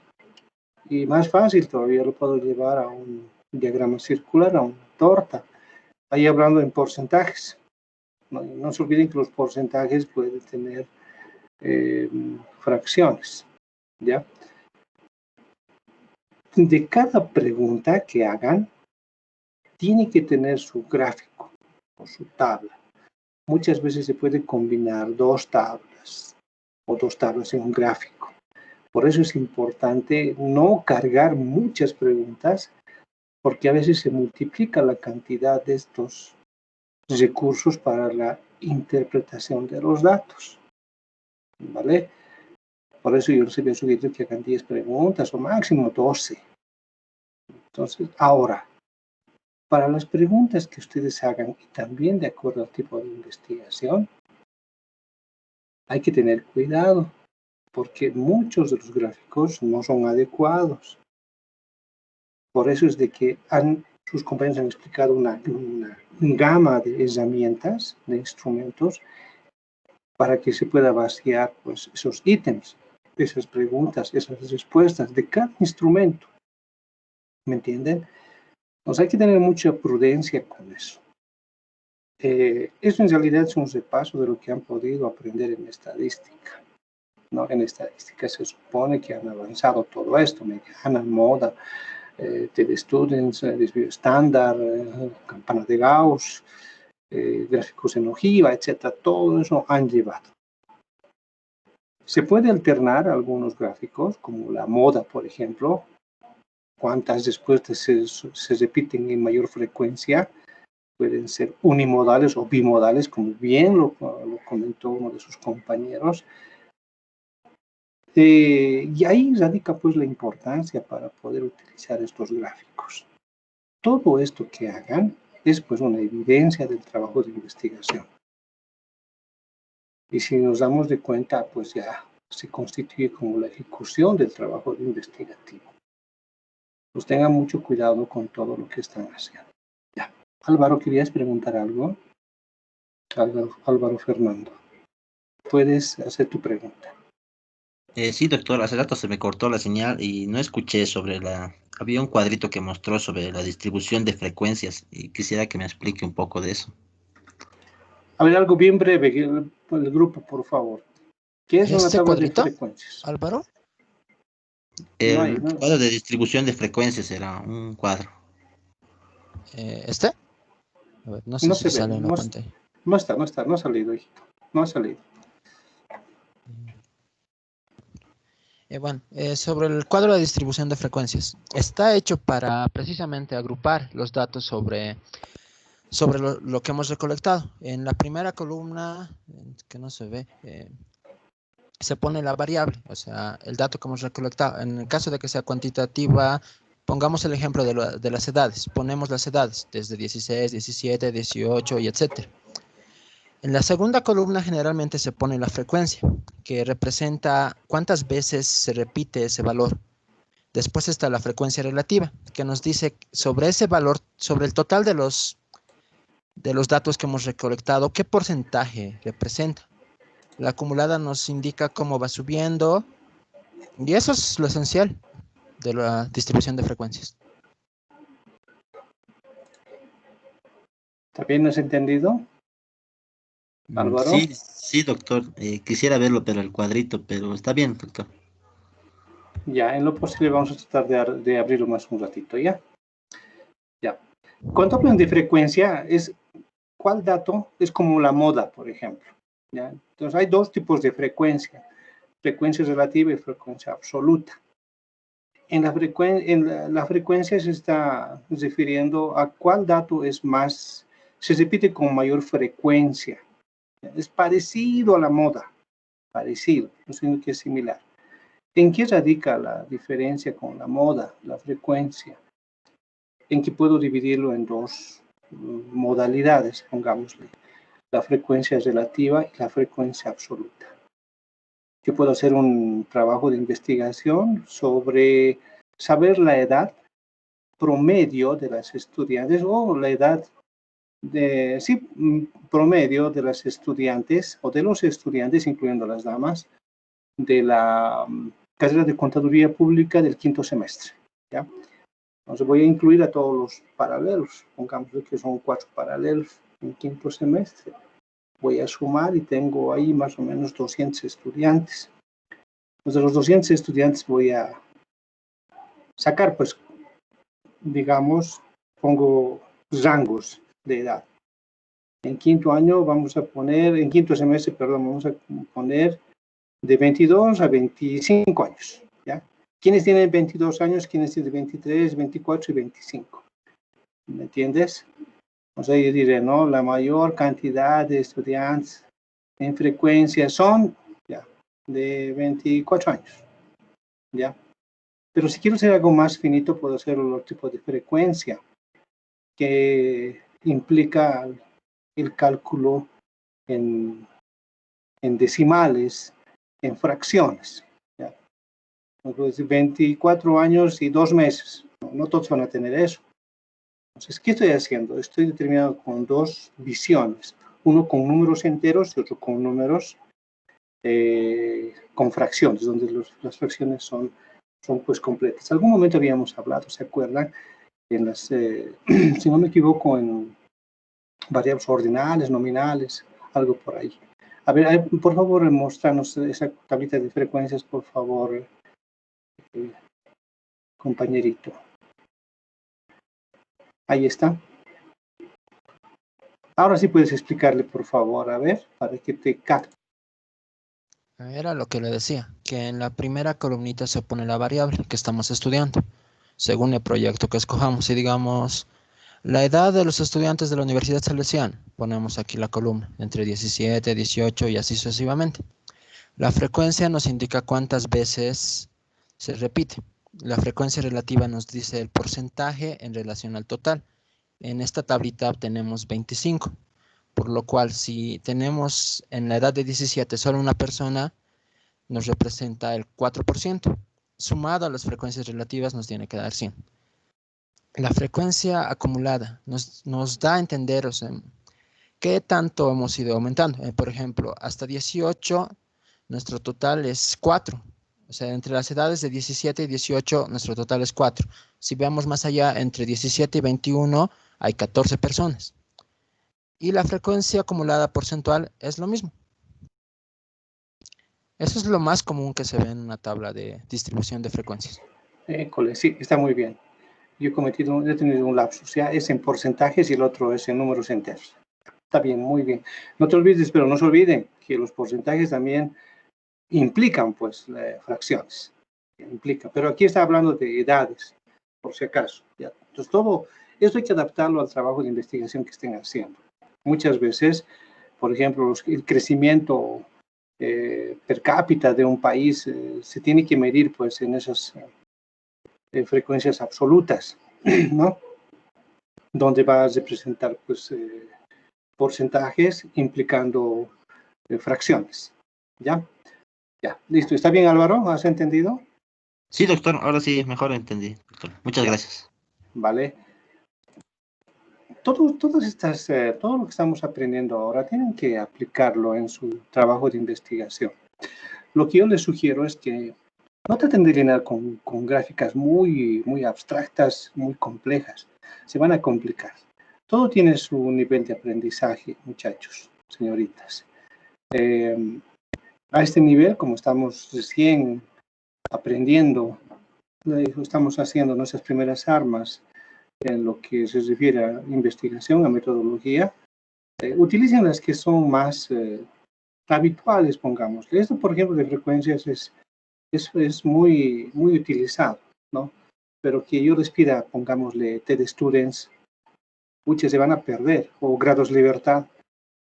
Y más fácil todavía lo puedo llevar a un diagrama circular, a una torta. Ahí hablando en porcentajes. No se olviden que los porcentajes pueden tener fracciones, ¿ya? De cada pregunta que hagan, tiene que tener su gráfico o su tabla. Muchas veces se puede combinar dos tablas o dos tablas en un gráfico. Por eso es importante no cargar muchas preguntas, porque a veces se multiplica la cantidad de estos recursos para la interpretación de los datos, ¿vale? Por eso yo les había sugerido que hagan 10 preguntas o máximo 12. Entonces, ahora, para las preguntas que ustedes hagan y también de acuerdo al tipo de investigación, hay que tener cuidado, porque muchos de los gráficos no son adecuados. Por eso es de que sus compañeros han explicado una gama de herramientas, de instrumentos, para que se pueda vaciar, pues, esos ítems, esas preguntas, esas respuestas de cada instrumento. ¿Me entienden? Entonces hay que tener mucha prudencia con eso. Eso en realidad es un repaso de lo que han podido aprender en estadística, ¿no? En estadística se supone que han avanzado todo esto, mediana, moda, TD-Students, desvío estándar, campana de Gauss, gráficos en ojiva, etcétera. Todo eso han llevado. Se puede alternar algunos gráficos, como la moda, por ejemplo, cuántas respuestas se repiten en mayor frecuencia. Pueden ser unimodales o bimodales, como bien lo comentó uno de sus compañeros. Y ahí radica pues la importancia para poder utilizar estos gráficos. Todo esto que hagan es pues una evidencia del trabajo de investigación. Y si nos damos de cuenta, pues ya se constituye como la ejecución del trabajo investigativo. Pues tengan mucho cuidado con todo lo que están haciendo. Ya. Álvaro, ¿querías preguntar algo? Álvaro Fernando, puedes hacer tu pregunta. Sí, doctor, hace rato se me cortó la señal y no escuché había un cuadrito que mostró sobre la distribución de frecuencias y quisiera que me explique un poco de eso. A ver, algo bien breve, el grupo, por favor. ¿Qué es una tabla cuadrito, de frecuencias? Álvaro? El cuadro de distribución de frecuencias era un cuadro. ¿Este? A ver, no sé si sale en la pantalla. No está, no ha salido, hijito. No ha salido. Sobre el cuadro de distribución de frecuencias, está hecho para precisamente agrupar los datos sobre lo que hemos recolectado. En la primera columna, que no se ve, se pone la variable, o sea, el dato que hemos recolectado. En el caso de que sea cuantitativa, pongamos el ejemplo de las edades. Ponemos las edades desde 16, 17, 18 y etcétera. En la segunda columna generalmente se pone la frecuencia, que representa cuántas veces se repite ese valor. Después está la frecuencia relativa, que nos dice sobre ese valor, sobre el total de los datos que hemos recolectado, qué porcentaje representa. La acumulada nos indica cómo va subiendo, y eso es lo esencial de la distribución de frecuencias. ¿También has entendido, Álvaro? Sí, doctor. Quisiera verlo, pero el cuadrito, pero está bien, doctor. Ya, en lo posible vamos a tratar de abrirlo más un ratito, ¿ya? Ya. Cuando hablan de frecuencia, ¿cuál dato es como la moda, por ejemplo? ¿Ya? Entonces, hay dos tipos de frecuencia relativa y frecuencia absoluta. En la frecuencia se está refiriendo a cuál dato se repite con mayor frecuencia. Es parecido a la moda, parecido, no sino que es similar. ¿En qué radica la diferencia con la moda, la frecuencia? En que puedo dividirlo en dos modalidades, pongámosle, la frecuencia relativa y la frecuencia absoluta. Yo puedo hacer un trabajo de investigación sobre saber la edad promedio de las estudiantes o la edad promedio de las estudiantes o de los estudiantes, incluyendo las damas, de la carrera de Contaduría Pública del quinto semestre. ¿Ya? Entonces voy a incluir a todos los paralelos, pongamos que son 4 paralelos en quinto semestre. Voy a sumar y tengo ahí más o menos 200 estudiantes. Pues de los 200 estudiantes voy a sacar, pues, digamos, pongo rangos de edad. En quinto semestre, vamos a poner de 22 a 25 años, ¿ya? ¿Quiénes tienen 22 años? ¿Quiénes tienen 23, 24 y 25? ¿Me entiendes? O sea, yo diré, ¿no? La mayor cantidad de estudiantes en frecuencia son, ya, de 24 años, ¿ya? Pero si quiero hacer algo más finito, puedo hacer otro tipo de frecuencia que implica el cálculo en decimales, en fracciones, ¿ya? Entonces, 24 años y 2 meses. No todos van a tener eso. Entonces, ¿qué estoy haciendo? Estoy determinado con dos visiones. Uno con números enteros y otro con números con fracciones, donde las fracciones son pues completas. Algún momento habíamos hablado, ¿se acuerdan? Si no me equivoco, en variables ordinales, nominales, algo por ahí. A ver, por favor, mostrarnos esa tablita de frecuencias, por favor, compañerito. Ahí está. Ahora sí puedes explicarle, por favor, a ver, para que te capte. Era lo que le decía, que en la primera columnita se pone la variable que estamos estudiando, según el proyecto que escojamos. Y digamos, la edad de los estudiantes de la Universidad Salesiana, ponemos aquí la columna, entre 17, 18 y así sucesivamente. La frecuencia nos indica cuántas veces se repite. La frecuencia relativa nos dice el porcentaje en relación al total. En esta tablita tenemos 25. Por lo cual, si tenemos en la edad de 17 solo una persona, nos representa el 4%. Sumado a las frecuencias relativas nos tiene que dar 100. La frecuencia acumulada nos da a entender, o sea, qué tanto hemos ido aumentando. Por ejemplo, hasta 18, nuestro total es 4. O sea, entre las edades de 17 y 18, nuestro total es 4. Si vemos más allá, entre 17 y 21, hay 14 personas. Y la frecuencia acumulada porcentual es lo mismo. Eso es lo más común que se ve en una tabla de distribución de frecuencias. Sí, está muy bien. Yo he tenido un lapsus, ya es en porcentajes y el otro es en números enteros. Está bien, muy bien. No te olvides, pero no se olviden que los porcentajes también implican, pues, fracciones. implica. Pero aquí está hablando de edades, por si acaso. ¿Ya? Entonces, todo esto hay que adaptarlo al trabajo de investigación que estén haciendo. Muchas veces, por ejemplo, el crecimiento per cápita de un país se tiene que medir pues en esas frecuencias absolutas, ¿no? Donde va a representar pues porcentajes implicando fracciones, ¿ya? Ya, listo. ¿Está bien, Álvaro? ¿Has entendido? Sí, doctor, ahora sí, mejor entendí, doctor. Muchas gracias. Vale. Todo lo que estamos aprendiendo ahora tienen que aplicarlo en su trabajo de investigación. Lo que yo les sugiero es que no traten de llenar con gráficas muy abstractas, muy complejas. Se van a complicar. Todo tiene su nivel de aprendizaje, muchachos, señoritas. A este nivel, como estamos recién aprendiendo, estamos haciendo nuestras primeras armas en lo que se refiere a investigación, a metodología, utilicen las que son más habituales, pongámosle. Esto, por ejemplo, de frecuencias es muy utilizado, ¿no? Pero que yo les pida, pongámosle, T-de-Students, muchas se van a perder, o grados de libertad,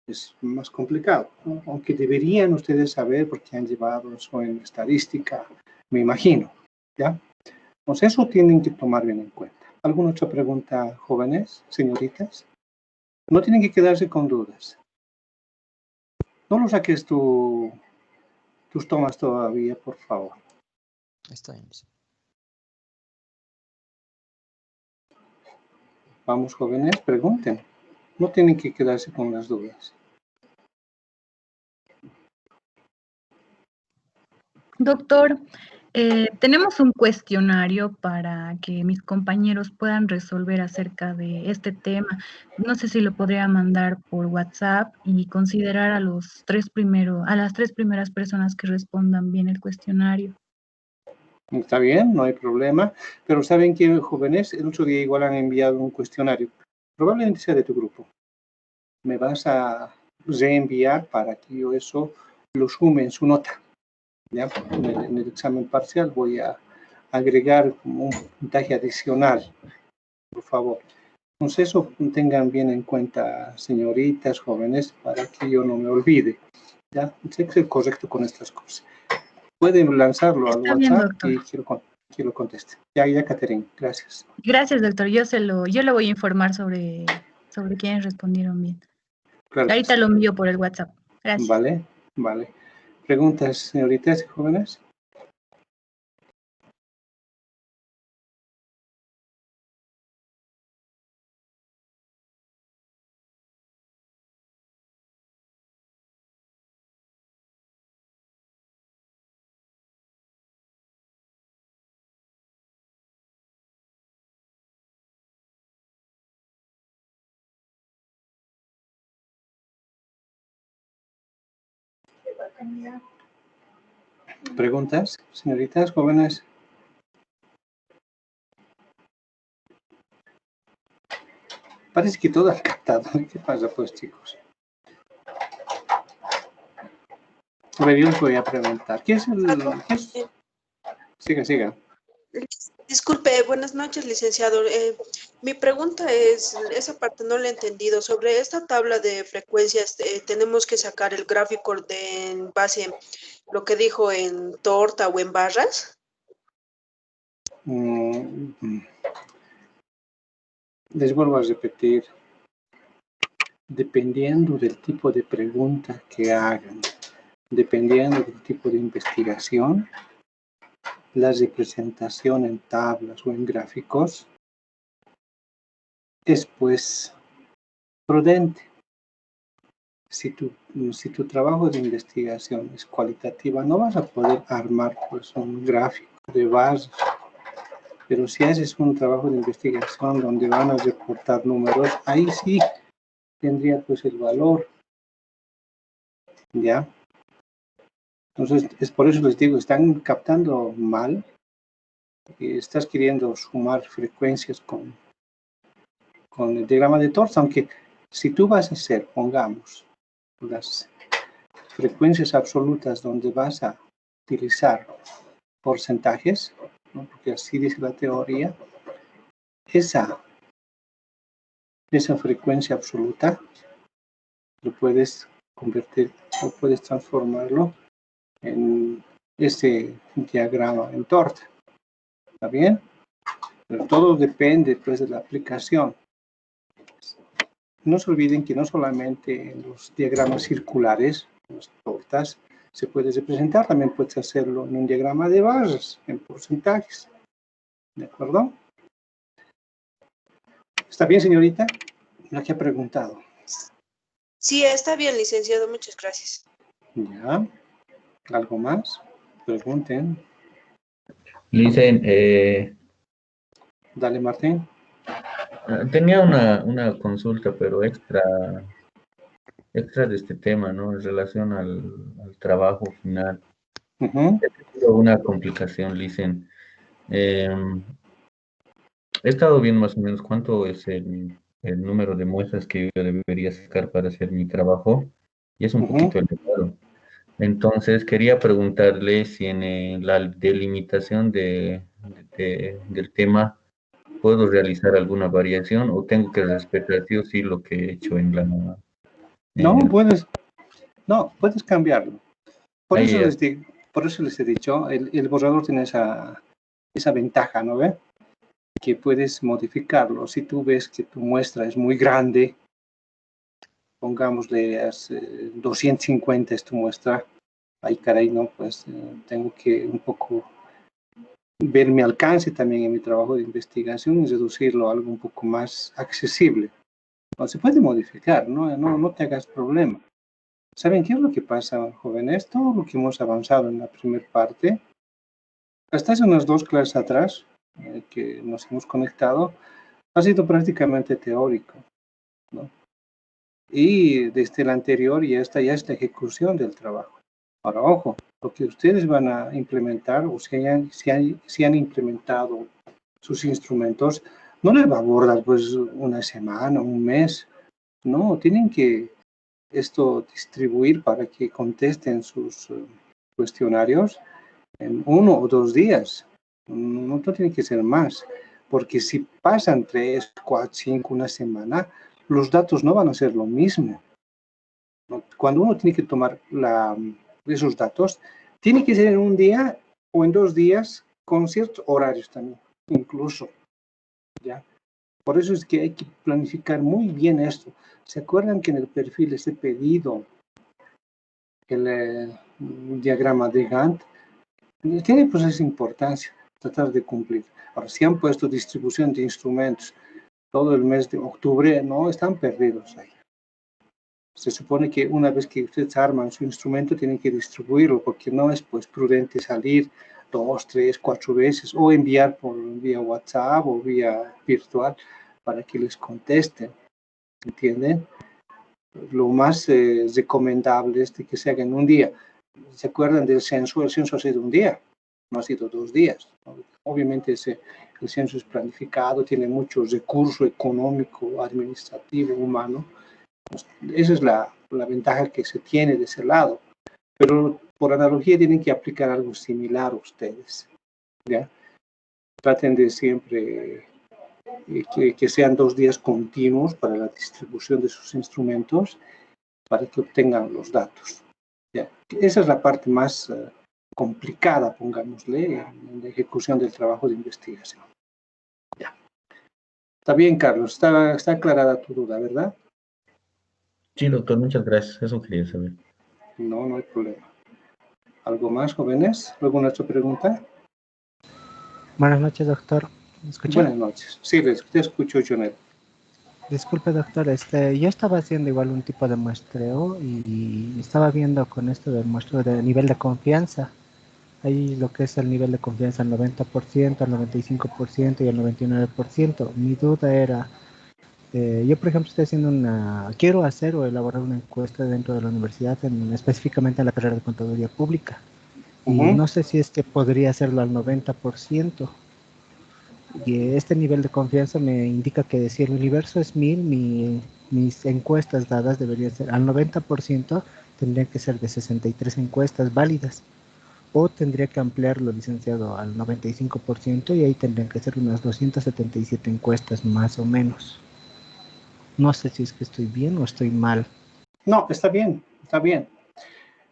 es más complicado, ¿no? Aunque deberían ustedes saber porque han llevado eso en estadística, me imagino, ¿ya? Entonces eso tienen que tomar bien en cuenta. ¿Alguna otra pregunta, jóvenes, señoritas? No tienen que quedarse con dudas. No lo saques tus tomas todavía, por favor. Está bien. Vamos, jóvenes, pregunten. No tienen que quedarse con las dudas. Doctor, tenemos un cuestionario para que mis compañeros puedan resolver acerca de este tema. No sé si lo podría mandar por WhatsApp y considerar a las tres primeras personas que respondan bien el cuestionario. Está bien, no hay problema. Pero ¿saben qué, jóvenes? El otro día igual han enviado un cuestionario. Probablemente sea de tu grupo. Me vas a reenviar para que yo eso lo sume en su nota. ¿Ya? En el examen parcial voy a agregar como un puntaje adicional, por favor. Entonces eso tengan bien en cuenta, señoritas, jóvenes, para que yo no me olvide. ¿Ya? Sé que soy correcto con estas cosas. Pueden lanzarlo al WhatsApp y que lo conteste. Ya, Caterine, gracias. Gracias, doctor. Yo le voy a informar sobre quiénes respondieron bien. Claro. Ahorita lo envío por el WhatsApp. Gracias. Vale. ¿Preguntas, señoritas y jóvenes? ¿Preguntas, señoritas, jóvenes? Parece que todo han captado. ¿Qué pasa, pues, chicos? A ver, yo les voy a preguntar. ¿Qué es el...? Siga. Disculpe, buenas noches, licenciado. Mi pregunta es, esa parte no la he entendido. Sobre esta tabla de frecuencias, ¿tenemos que sacar el gráfico en base a lo que dijo en torta o en barras? Les vuelvo a repetir. Dependiendo del tipo de pregunta que hagan, dependiendo del tipo de investigación, la representación en tablas o en gráficos es pues prudente. Si tu trabajo de investigación es cualitativa, no vas a poder armar pues un gráfico de base. Pero si haces un trabajo de investigación donde van a reportar números, ahí sí tendría pues el valor. ¿Ya? Entonces, es por eso les digo, están captando mal. Estás queriendo sumar frecuencias con el diagrama de Torres, aunque si tú vas a hacer, pongamos, las frecuencias absolutas donde vas a utilizar porcentajes, ¿no? Porque así dice la teoría, esa frecuencia absoluta lo puedes convertir o puedes transformarlo en ese diagrama en torta. ¿Está bien? Pero todo depende pues de la aplicación. No se olviden que no solamente en los diagramas circulares, las tortas, se puede representar, también puedes hacerlo en un diagrama de barras, en porcentajes. ¿De acuerdo? ¿Está bien, señorita? La que ha preguntado. Sí, está bien, licenciado. Muchas gracias. Ya. ¿Algo más? Pregunten. Licen, Dale, Martín. tenía una consulta, pero extra de este tema, ¿no? En relación al trabajo final. Uh-huh. He tenido una complicación, Licen. He estado viendo más o menos cuánto es el número de muestras que yo debería sacar para hacer mi trabajo, y es un poquito elevado. Entonces, quería preguntarle si en la delimitación del tema puedo realizar alguna variación o tengo que respetar sí o sí lo que he hecho en la... No, puedes cambiarlo. Por Ahí eso es. les he dicho, el borrador tiene esa ventaja, ¿no ve? Que puedes modificarlo. Si tú ves que tu muestra es muy grande, pongámosle 250 es tu muestra, ay caray, no, pues tengo que un poco ver mi alcance también en mi trabajo de investigación y reducirlo a algo un poco más accesible. No, se puede modificar, no te hagas problema. ¿Saben qué es lo que pasa, jóvenes? Todo lo que hemos avanzado en la primera parte, hasta hace unas 2 clases atrás, que nos hemos conectado, ha sido prácticamente teórico, ¿no? Y desde el anterior ya es la ejecución del trabajo. Ahora, ojo, lo que ustedes van a implementar o si han implementado sus instrumentos, no les va a abordar pues una semana, un mes, no, tienen que distribuir para que contesten sus cuestionarios en 1 o 2 días, no tiene que ser más, porque si pasan 3, 4, 5, una semana, los datos no van a ser lo mismo. Cuando uno tiene que tomar esos datos, tiene que ser en un día o en 2 días con ciertos horarios también, incluso, ¿ya? Por eso es que hay que planificar muy bien esto. ¿Se acuerdan que en el perfil les he pedido el diagrama de Gantt? Tiene pues esa importancia, tratar de cumplir. Ahora, si han puesto distribución de instrumentos todo el mes de octubre, no, están perdidos ahí. Se supone que una vez que ustedes arman su instrumento, tienen que distribuirlo, porque no es pues prudente salir 2, 3, 4 veces o enviar vía WhatsApp o vía virtual para que les contesten, ¿entienden? Lo más recomendable es de que se haga en un día. ¿Se acuerdan del censo? El censo ha sido un día, no ha sido 2 días. Obviamente el censo es planificado, tiene mucho recurso económico, administrativo, humano. Pues, esa es la ventaja que se tiene de ese lado. Pero por analogía tienen que aplicar algo similar a ustedes, ¿ya? Traten de siempre que sean 2 días continuos para la distribución de sus instrumentos para que obtengan los datos, ¿ya? Esa es la parte más complicada, pongámosle, en la ejecución del trabajo de investigación. Ya. Está bien, Carlos, está aclarada tu duda, ¿verdad? Sí, doctor, muchas gracias. Eso quería saber. No hay problema. ¿Algo más, jóvenes? ¿Alguna otra pregunta? Buenas noches, doctor. ¿Me escucha? Buenas noches. Sí, te escucho, Jonel. Disculpe, doctor, yo estaba haciendo igual un tipo de muestreo y estaba viendo con esto del muestreo de nivel de confianza. Ahí lo que es el nivel de confianza al 90%, al 95% y al 99%. Mi duda era, yo por ejemplo quiero hacer o elaborar una encuesta dentro de la universidad, específicamente en la carrera de Contaduría Pública. Y no sé si es que podría hacerlo al 90%. Y este nivel de confianza me indica que si el universo es 1000, mis encuestas dadas deberían ser al 90%, tendrían que ser de 63 encuestas válidas. o tendría que ampliarlo, licenciado, al 95% y ahí tendrían que ser unas 277 encuestas más o menos. No sé si es que estoy bien o estoy mal. No, está bien, está bien.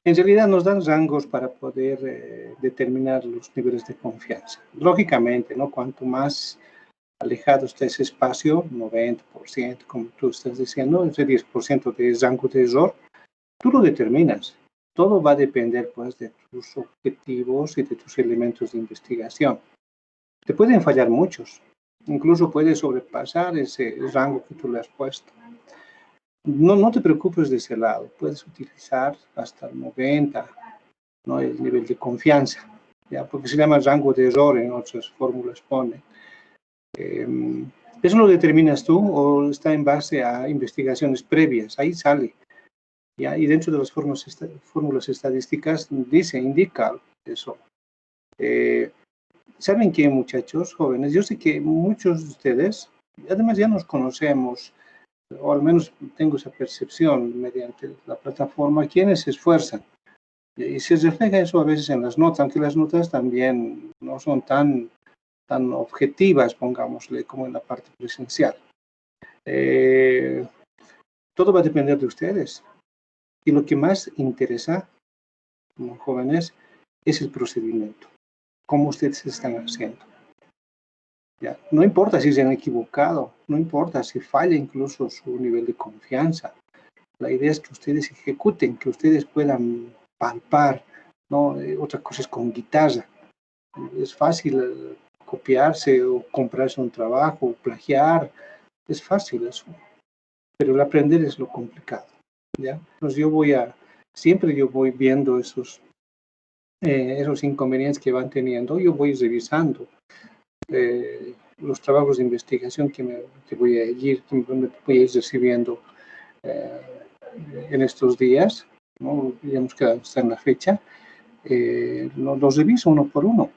En realidad nos dan rangos para poder determinar los niveles de confianza. Lógicamente, ¿no? Cuanto más alejado está ese espacio, 90%, como tú estás diciendo, ese 10% de rango de error, tú lo determinas. Todo va a depender, pues, de tus objetivos y de tus elementos de investigación. Te pueden fallar muchos. Incluso puedes sobrepasar ese rango que tú le has puesto. No te preocupes de ese lado. Puedes utilizar hasta el 90, ¿no? El nivel de confianza, ¿ya? Porque se llama rango de error, en otras fórmulas pone. ¿Eso lo determinas tú o está en base a investigaciones previas? Ahí sale. ¿Ya? Y dentro de las fórmulas estadísticas indica eso. ¿Saben qué, muchachos jóvenes? Yo sé que muchos de ustedes, además ya nos conocemos, o al menos tengo esa percepción mediante la plataforma, quienes se esfuerzan. Y se refleja eso a veces en las notas, aunque las notas también no son tan objetivas, pongámosle, como en la parte presencial. Todo va a depender de ustedes. Y lo que más interesa, como jóvenes, es el procedimiento. Cómo ustedes están haciendo. ¿Ya? No importa si se han equivocado, no importa si falla incluso su nivel de confianza. La idea es que ustedes ejecuten, que ustedes puedan palpar, ¿no? Otra cosa es con guitarra. Es fácil copiarse o comprarse un trabajo, o plagiar. Es fácil eso. Pero el aprender es lo complicado. ¿Ya? Entonces siempre yo voy viendo esos inconvenientes que van teniendo, yo voy revisando los trabajos de investigación que voy a ir recibiendo en estos días, ¿no? Digamos que está en la fecha, los reviso uno por uno.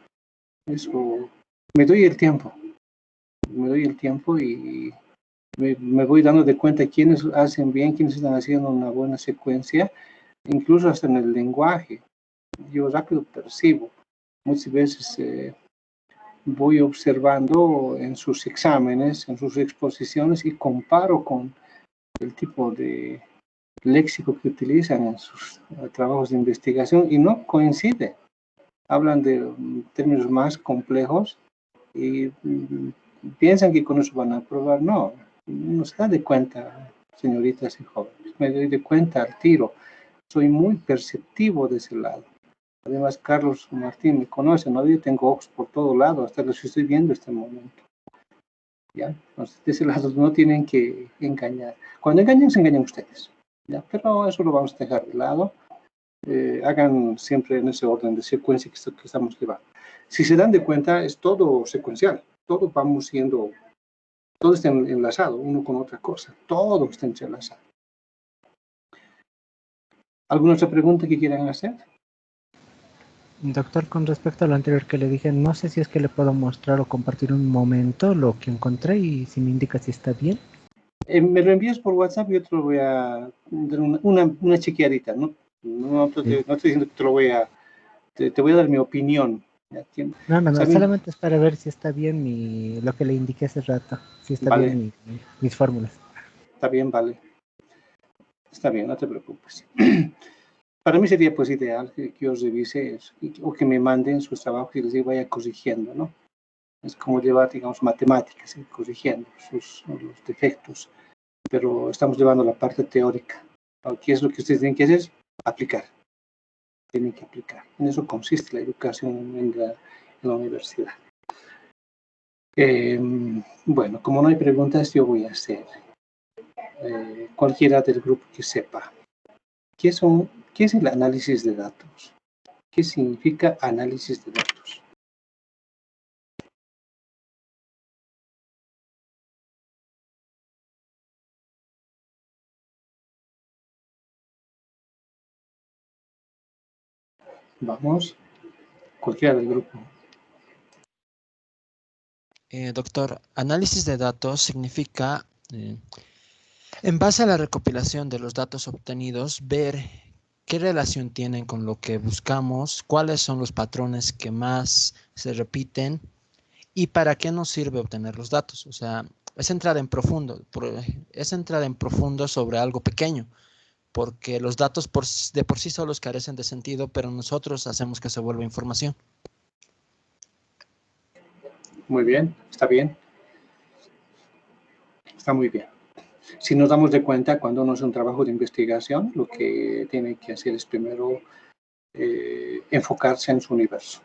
Eso, me doy el tiempo y me voy dando de cuenta quiénes hacen bien, quiénes están haciendo una buena secuencia, incluso hasta en el lenguaje. Yo rápido percibo. Muchas veces voy observando en sus exámenes, en sus exposiciones y comparo con el tipo de léxico que utilizan en sus trabajos de investigación y no coincide. Hablan de términos más complejos y piensan que con eso van a aprobar. No se da de cuenta, señoritas y jóvenes. Me doy de cuenta al tiro. Soy muy perceptivo de ese lado. Además, Carlos Martín me conoce, ¿no? Yo tengo ojos por todo lado, hasta los estoy viendo en este momento. ¿Ya? Entonces, de ese lado no tienen que engañar. Cuando engañan, se engañan ustedes. ¿Ya? Pero eso lo vamos a dejar de lado. Hagan siempre en ese orden de secuencia que estamos llevando. Si se dan de cuenta, es todo secuencial. Todo está enlazado, uno con otra cosa. Todo está entrelazado. ¿Alguna otra pregunta que quieran hacer? Doctor, con respecto a lo anterior que le dije, no sé si es que le puedo mostrar o compartir un momento lo que encontré y si me indica si está bien. Me lo envías por WhatsApp y yo te lo voy a dar una chequeadita, ¿no? No estoy diciendo que te lo voy a... Te voy a dar mi opinión. No, solamente es para ver si está bien lo que le indiqué hace rato, si está vale. bien mis fórmulas. Está bien, vale. Está bien, no te preocupes. Para mí sería pues ideal que yo revise o que me manden sus trabajos y les vaya corrigiendo, ¿no? Es como llevar, digamos, matemáticas, corrigiendo los defectos, pero estamos llevando la parte teórica. ¿Qué es lo que ustedes tienen que hacer? Aplicar. Tienen que aplicar. En eso consiste la educación en la universidad. Bueno, como no hay preguntas, yo voy a hacer cualquiera del grupo que sepa. ¿Qué es el análisis de datos? ¿Qué significa análisis de datos? Vamos, cualquiera del grupo. Doctor, análisis de datos significa, en base a la recopilación de los datos obtenidos, ver ¿qué relación tienen con lo que buscamos? ¿Cuáles son los patrones que más se repiten? ¿Y para qué nos sirve obtener los datos? O sea, es entrar en profundo, sobre algo pequeño, porque los datos de por sí solos carecen de sentido, pero nosotros hacemos que se vuelva información. Muy bien, está bien. Está muy bien. Si nos damos de cuenta, cuando uno hace un trabajo de investigación, lo que tiene que hacer es primero enfocarse en su universo.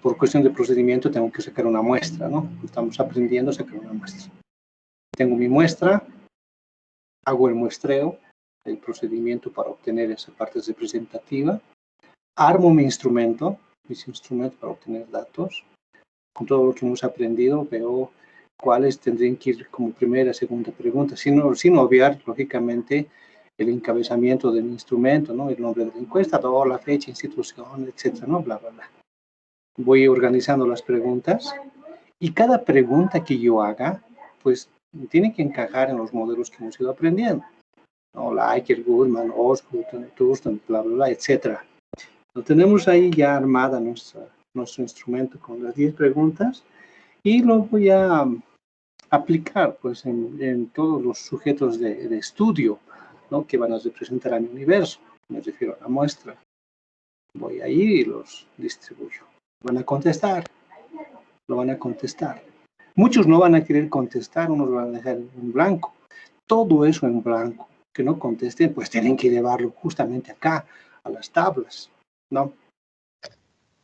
Por cuestión de procedimiento tengo que sacar una muestra, ¿no? Estamos aprendiendo a sacar una muestra. Tengo mi muestra, hago el muestreo, el procedimiento para obtener esa parte representativa, armo mis instrumentos para obtener datos. Con todo lo que hemos aprendido, veo cuáles tendrían que ir como primera, segunda pregunta, sin obviar, lógicamente, el encabezamiento del instrumento, ¿no? El nombre de la encuestador, la fecha, institución, etcétera, ¿no? Bla, bla, bla. Voy organizando las preguntas y cada pregunta que yo haga, pues, tiene que encajar en los modelos que hemos ido aprendiendo, ¿no? Likert, Goodman, Osgood, Thurston, bla, bla, bla, etcétera. Lo tenemos ahí ya armada nuestro instrumento con las 10 preguntas y lo voy a aplicar pues en todos los sujetos de estudio, ¿no? Que van a representar a mi universo. Me refiero a la muestra. Voy ahí y los distribuyo. Van a contestar. Lo van a contestar. Muchos no van a querer contestar, unos van a dejar en blanco. Todo eso en blanco, que no contesten, pues tienen que llevarlo justamente acá, a las tablas, ¿no?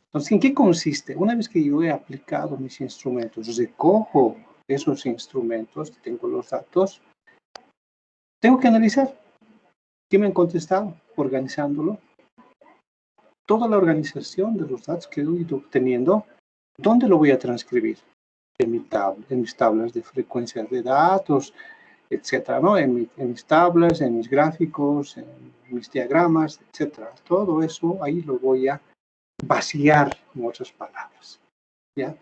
Entonces, ¿en qué consiste? Una vez que yo he aplicado mis instrumentos, recojo esos instrumentos, tengo los datos, tengo que analizar qué me han contestado, organizándolo. Toda la organización de los datos que he ido obteniendo, ¿dónde lo voy a transcribir? En mis tablas de frecuencias de datos, etcétera, ¿no? En mis tablas, en mis gráficos, en mis diagramas, etcétera. Todo eso ahí lo voy a vaciar, en otras palabras, ¿ya?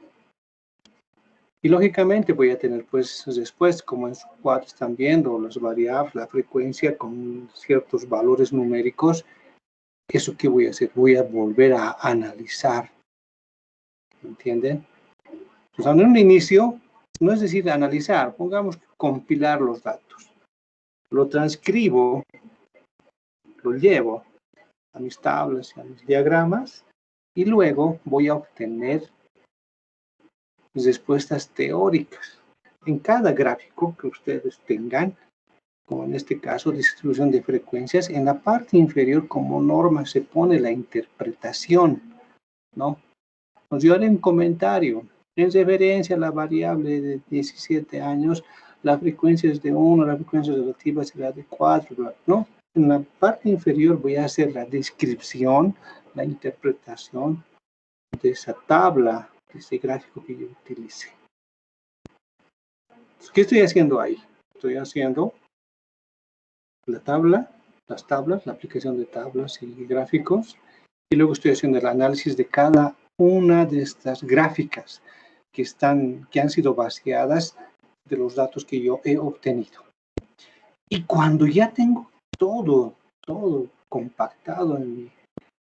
Y lógicamente voy a tener, pues, después, como en su cuadro están viendo, las variables, la frecuencia con ciertos valores numéricos. ¿Eso qué voy a hacer? Voy a volver a analizar, ¿entienden? Pues en un inicio, no es decir analizar, pongamos compilar los datos. Lo transcribo, lo llevo a mis tablas y a mis diagramas, y luego voy a obtener respuestas teóricas. En cada gráfico que ustedes tengan, como en este caso distribución de frecuencias, en la parte inferior como norma se pone la interpretación, ¿no? Nos dio un comentario. En referencia a la variable de 17 años, la frecuencia es de 1, la frecuencia relativa será de 4, ¿no? En la parte inferior voy a hacer la descripción, la interpretación de esa tabla, de ese gráfico que yo utilice. ¿Qué estoy haciendo ahí? Estoy haciendo la tabla, las tablas, la aplicación de tablas y gráficos, y luego estoy haciendo el análisis de cada una de estas gráficas que han sido vaciadas de los datos que yo he obtenido. Y cuando ya tengo todo compactado en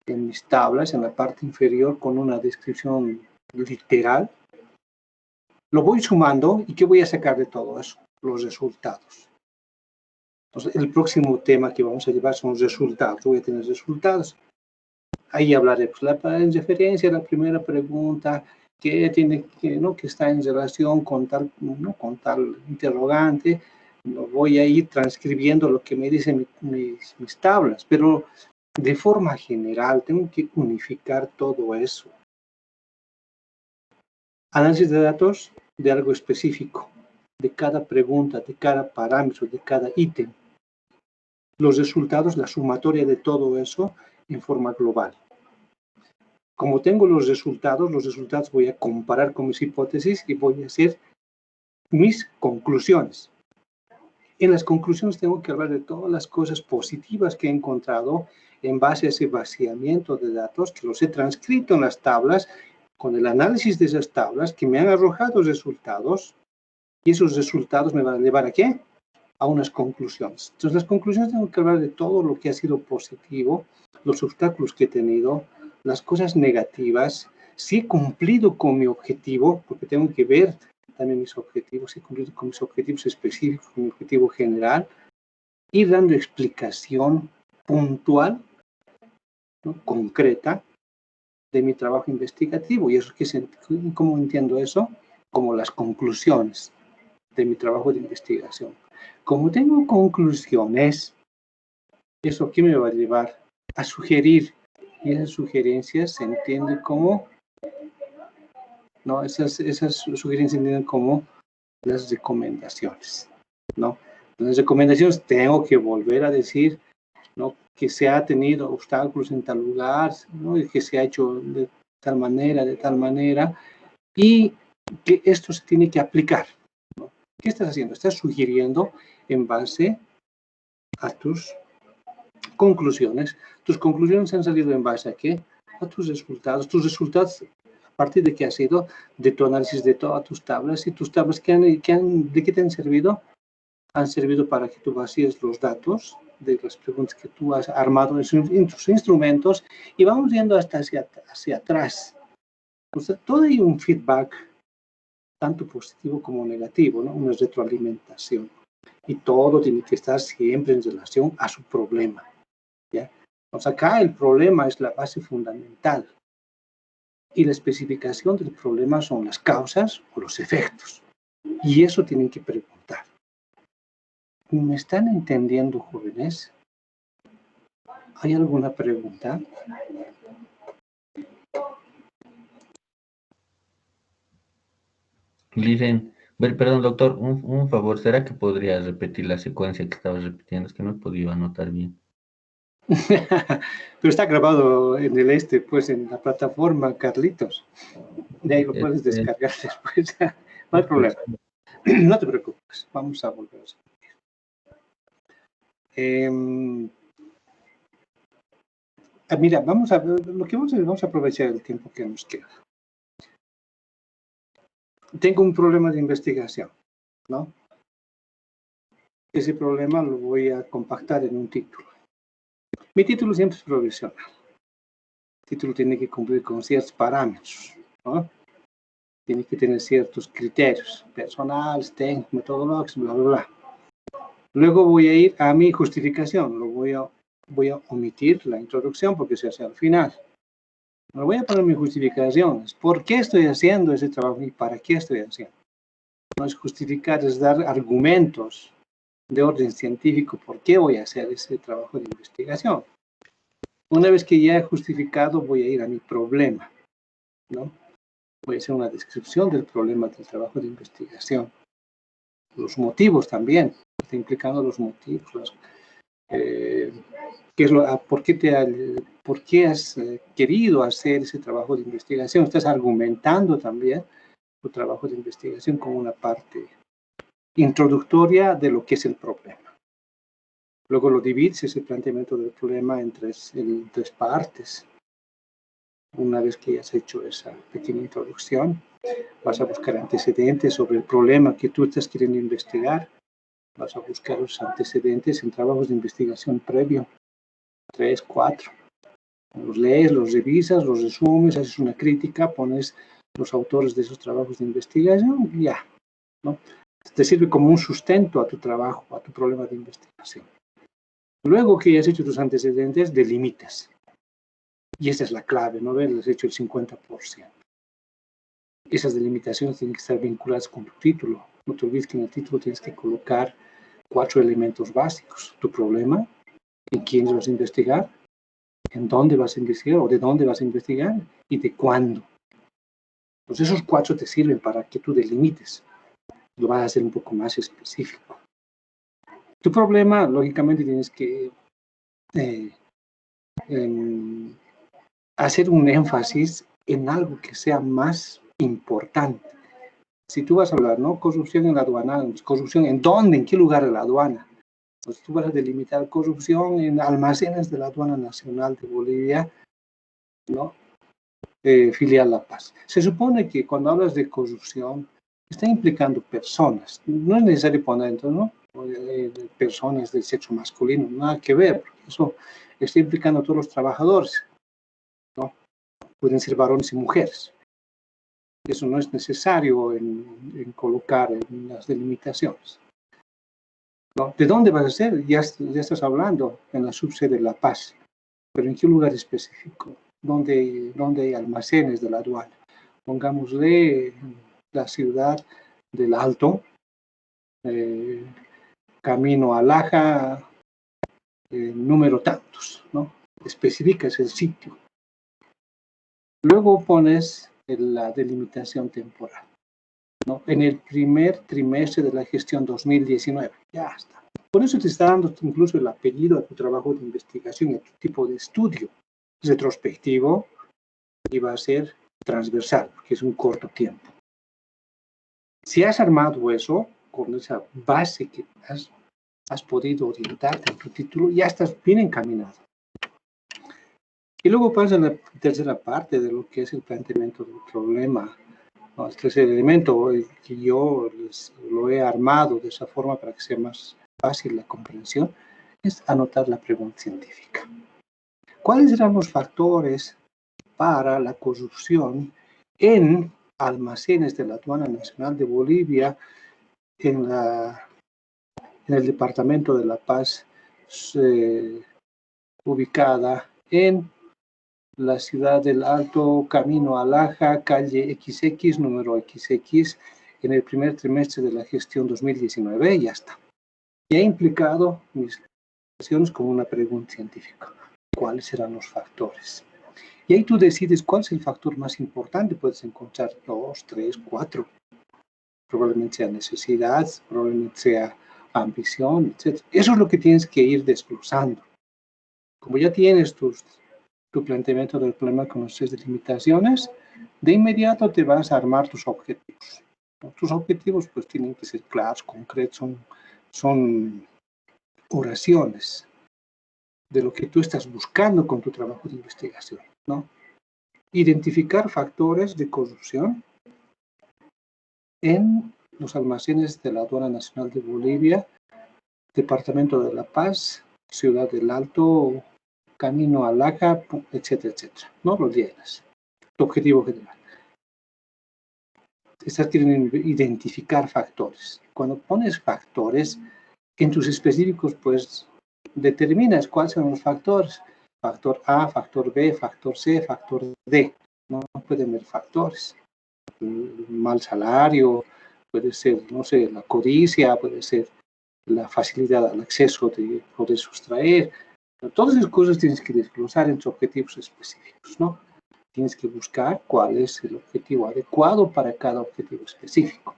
mis tablas, en la parte inferior, con una descripción literal, lo voy sumando, ¿y qué voy a sacar de todo eso? Los resultados. Entonces, el próximo tema que vamos a llevar son los resultados. Voy a tener resultados. Ahí hablaré, pues, en referencia a la primera pregunta, que está en relación con tal interrogante. Lo voy a ir transcribiendo lo que me dicen mis tablas, pero de forma general tengo que unificar todo eso. Análisis de datos de algo específico, de cada pregunta, de cada parámetro, de cada ítem. Los resultados, la sumatoria de todo eso en forma global. Como tengo los resultados voy a comparar con mis hipótesis y voy a hacer mis conclusiones. En las conclusiones tengo que hablar de todas las cosas positivas que he encontrado en base a ese vaciamiento de datos que los he transcrito en las tablas, con el análisis de esas tablas que me han arrojado resultados, y esos resultados me van a llevar ¿a qué? a unas conclusiones. Entonces, las conclusiones tengo que hablar de todo lo que ha sido positivo, los obstáculos que he tenido, las cosas negativas, si he cumplido con mi objetivo, porque tengo que ver también mis objetivos, si he cumplido con mis objetivos específicos, con mi objetivo general, ir dando explicación puntual, ¿no?, concreta, de mi trabajo investigativo. Y eso ¿cómo entiendo eso? Como las conclusiones de mi trabajo de investigación. Como tengo conclusiones, ¿eso qué me va a llevar? A sugerir. Y esas sugerencias se entienden como, ¿no? Esas sugerencias se entienden como las recomendaciones, ¿no? Las recomendaciones tengo que volver a decir, ¿no?, que se ha tenido obstáculos en tal lugar, ¿no?, y que se ha hecho de tal manera, y que esto se tiene que aplicar, ¿no? ¿Qué estás haciendo? Estás sugiriendo en base a tus conclusiones. Tus conclusiones han salido en base a ¿qué? A tus resultados. Tus resultados, a partir de qué ha sido, de tu análisis de todas tus tablas, y tus tablas, ¿de qué te han servido? Han servido para que tú vacíes los datos de las preguntas que tú has armado en tus instrumentos, y vamos yendo hasta hacia atrás. O sea, todo hay un feedback, tanto positivo como negativo, ¿no? Una retroalimentación. Y todo tiene que estar siempre en relación a su problema, ¿ya? Entonces acá el problema es la base fundamental. Y la especificación del problema son las causas o los efectos. Y eso tienen que preguntar. ¿Me están entendiendo, jóvenes? ¿Hay alguna pregunta? Dicen, perdón, doctor, un favor, ¿será que podría repetir la secuencia que estabas repitiendo? Es que no he podido anotar bien. Pero está grabado en el pues en la plataforma, Carlitos. De ahí lo puedes descargar después. No hay problema. No te preocupes. Vamos a volver a mira, vamos a aprovechar el tiempo que nos queda. Tengo un problema de investigación, ¿no? Ese problema lo voy a compactar en un título. Mi título siempre es provisional. El título tiene que cumplir con ciertos parámetros, ¿no? Tiene que tener ciertos criterios personales, técnicos, metodológicos, bla, bla, bla. Luego voy a ir a mi justificación. Voy a omitir la introducción porque se hace al final. Me voy a poner mis justificaciones. ¿Por qué estoy haciendo ese trabajo y para qué estoy haciendo? No es justificar, es dar argumentos de orden científico por qué voy a hacer ese trabajo de investigación. Una vez que ya he justificado, voy a ir a mi problema, ¿no? Voy a hacer una descripción del problema del trabajo de investigación. Los motivos también, está implicando los motivos. ¿Por qué has querido hacer ese trabajo de investigación? Estás argumentando también tu trabajo de investigación como una parte introductoria de lo que es el problema. Luego lo divides, ese planteamiento del problema, en tres partes. Una vez que has hecho esa pequeña introducción, vas a buscar antecedentes sobre el problema que tú estás queriendo investigar. Vas a buscar los antecedentes en trabajos de investigación previo, 3, 4. Los lees, los revisas, los resumes, haces una crítica, pones los autores de esos trabajos de investigación y ya, ¿no? Te sirve como un sustento a tu trabajo, a tu problema de investigación. Luego que ya has hecho tus antecedentes, delimitas. Y esa es la clave, ¿no ves? Has hecho el 50%. Esas delimitaciones tienen que estar vinculadas con tu título. No te olvides que en el título tienes que colocar 4 elementos básicos. Tu problema, en quién vas a investigar, en dónde vas a investigar o de dónde vas a investigar y de cuándo. Entonces esos 4 te sirven para que tú delimites. Lo vas a hacer un poco más específico. Tu problema, lógicamente, tienes que hacer un énfasis en algo que sea más importante. Si tú vas a hablar, ¿no? Corrupción en la aduana, corrupción ¿en dónde? ¿En qué lugar de la aduana? Pues tú vas a delimitar corrupción en almacenes de la Aduana Nacional de Bolivia, ¿no? Filial La Paz. Se supone que cuando hablas de corrupción, está implicando personas. No es necesario poner, entonces, ¿no? de personas del sexo masculino, nada que ver, porque eso está implicando a todos los trabajadores, ¿no? Pueden ser varones y mujeres. Eso no es necesario en colocar en las delimitaciones, ¿no? ¿De dónde vas a ser? Ya estás hablando en la subsede de La Paz, pero ¿en qué lugar específico? ¿Dónde hay almacenes de la aduana? Pongámosle la ciudad del Alto, camino a Laja, número tantos, ¿no? Especificas el sitio. Luego pones la delimitación temporal, ¿no? En el primer trimestre de la gestión 2019. Ya está. Por eso te está dando incluso el apellido a tu trabajo de investigación, a tu tipo de estudio. Es retrospectivo y va a ser transversal, porque es un corto tiempo. Si has armado eso, con esa base que has podido orientarte en tu título, ya estás bien encaminado. Y luego pasa la tercera parte de lo que es el planteamiento del problema, ¿no? El tercer elemento, que yo lo he armado de esa forma para que sea más fácil la comprensión, es anotar la pregunta científica. ¿Cuáles eran los factores para la corrupción en almacenes de la Aduana Nacional de Bolivia en el departamento de La Paz, ubicada en la ciudad del Alto, camino a Laja, calle XX, número XX, en el primer trimestre de la gestión 2019? Y ya está. Y ha implicado mis acciones como una pregunta científica. ¿Cuáles serán los factores? Y ahí tú decides cuál es el factor más importante. Puedes encontrar 2, 3, 4. Probablemente sea necesidad, probablemente sea ambición, etc. Eso es lo que tienes que ir desglosando. Como ya tienes tu planteamiento del problema con las 3 delimitaciones, de inmediato te vas a armar tus objetivos. Tus objetivos pues tienen que ser claros, concretos, son oraciones de lo que tú estás buscando con tu trabajo de investigación, ¿no? Identificar factores de corrupción en los almacenes de la Aduana Nacional de Bolivia, Departamento de La Paz, Ciudad del Alto, camino a Laja, etcétera, etcétera. No lo llenas. Tu objetivo general. Estás queriendo identificar factores. Cuando pones factores, en tus específicos, pues, determinas cuáles son los factores. Factor A, factor B, factor C, factor D. No pueden haber factores. Mal salario, puede ser, no sé, la codicia, puede ser la facilidad al acceso de poder sustraer. Todas esas cosas tienes que desglosar en tus objetivos específicos, ¿no? Tienes que buscar cuál es el objetivo adecuado para cada objetivo específico.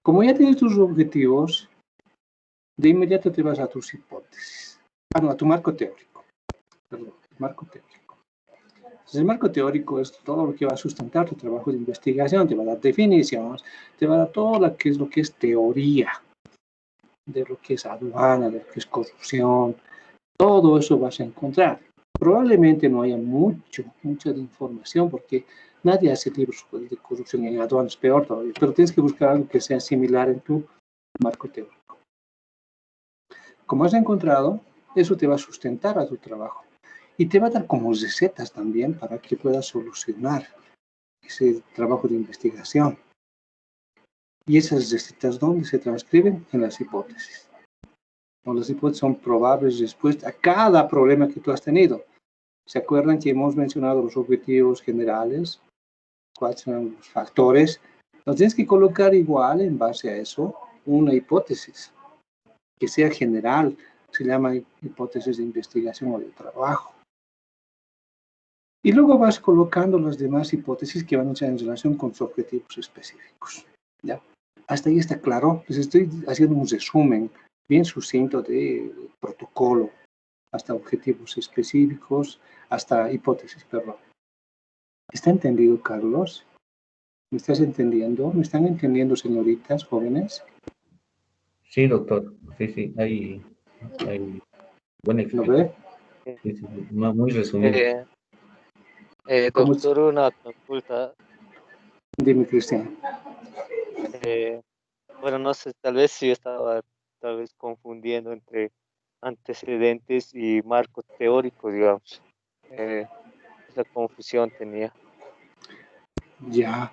Como ya tienes tus objetivos, de inmediato te vas a tus hipótesis. No, a tu marco teórico. Perdón, marco teórico. Entonces, el marco teórico es todo lo que va a sustentar tu trabajo de investigación, te va a dar definiciones, te va a dar todo lo que es teoría, de lo que es aduana, de lo que es corrupción. Todo eso vas a encontrar. Probablemente no haya mucha de información porque nadie hace libros de corrupción en aduanas, peor todavía, pero tienes que buscar algo que sea similar en tu marco teórico. Como has encontrado, eso te va a sustentar a tu trabajo y te va a dar como recetas también para que puedas solucionar ese trabajo de investigación. Y esas recetas, ¿dónde se transcriben? En las hipótesis. Las hipótesis son probables respuestas a cada problema que tú has tenido. ¿Se acuerdan que hemos mencionado los objetivos generales? ¿Cuáles son los factores? Nos tienes que colocar igual en base a eso una hipótesis que sea general, se llama hipótesis de investigación o de trabajo. Y luego vas colocando las demás hipótesis que van a ser en relación con sus objetivos específicos. ¿Ya? Hasta ahí está claro. Les estoy haciendo un resumen bien sucinto de protocolo, hasta objetivos específicos, hasta hipótesis, perdón. ¿Está entendido, Carlos? ¿Me estás entendiendo? ¿Me están entendiendo, señoritas, jóvenes? Sí, doctor. Sí, hay buena explicación. Sí, muy resumido. Doctor, una consulta. Dime, Cristian. Bueno, no sé, tal vez sí estaba tal vez confundiendo entre antecedentes y marco teórico, digamos. Esa confusión tenía. Ya.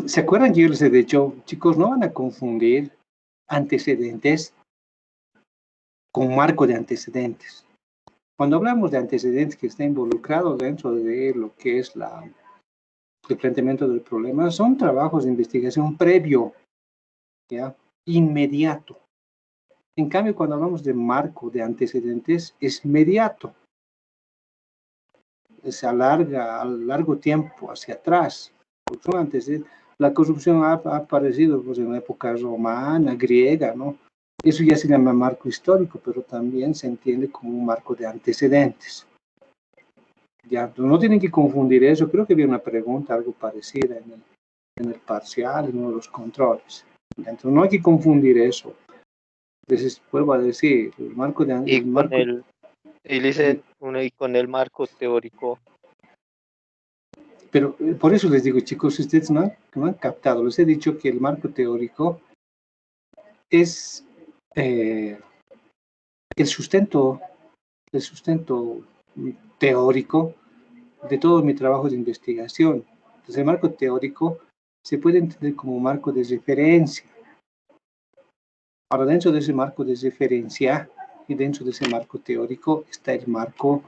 ¿Se acuerdan que yo les he dicho, chicos, no van a confundir antecedentes con marco de antecedentes? Cuando hablamos de antecedentes que está involucrado dentro de lo que es el planteamiento del problema, son trabajos de investigación previo, ¿ya? Inmediato. En cambio, cuando hablamos de marco de antecedentes, es inmediato. Se alarga a largo tiempo hacia atrás. Son antecedentes. La corrupción ha aparecido pues, en la época romana, griega, ¿no? Eso ya se llama marco histórico, pero también se entiende como un marco de antecedentes. Ya, no tienen que confundir eso. Creo que había una pregunta, algo parecida en el parcial, en uno de los controles. Entonces, no hay que confundir eso. Entonces, vuelvo a decir, el marco de antecedentes. Y con el marco teórico. Pero por eso les digo, chicos, si ustedes no han captado, les he dicho que el marco teórico es el sustento teórico de todo mi trabajo de investigación. Entonces, el marco teórico se puede entender como marco de referencia. Ahora, dentro de ese marco de referencia y dentro de ese marco teórico está el marco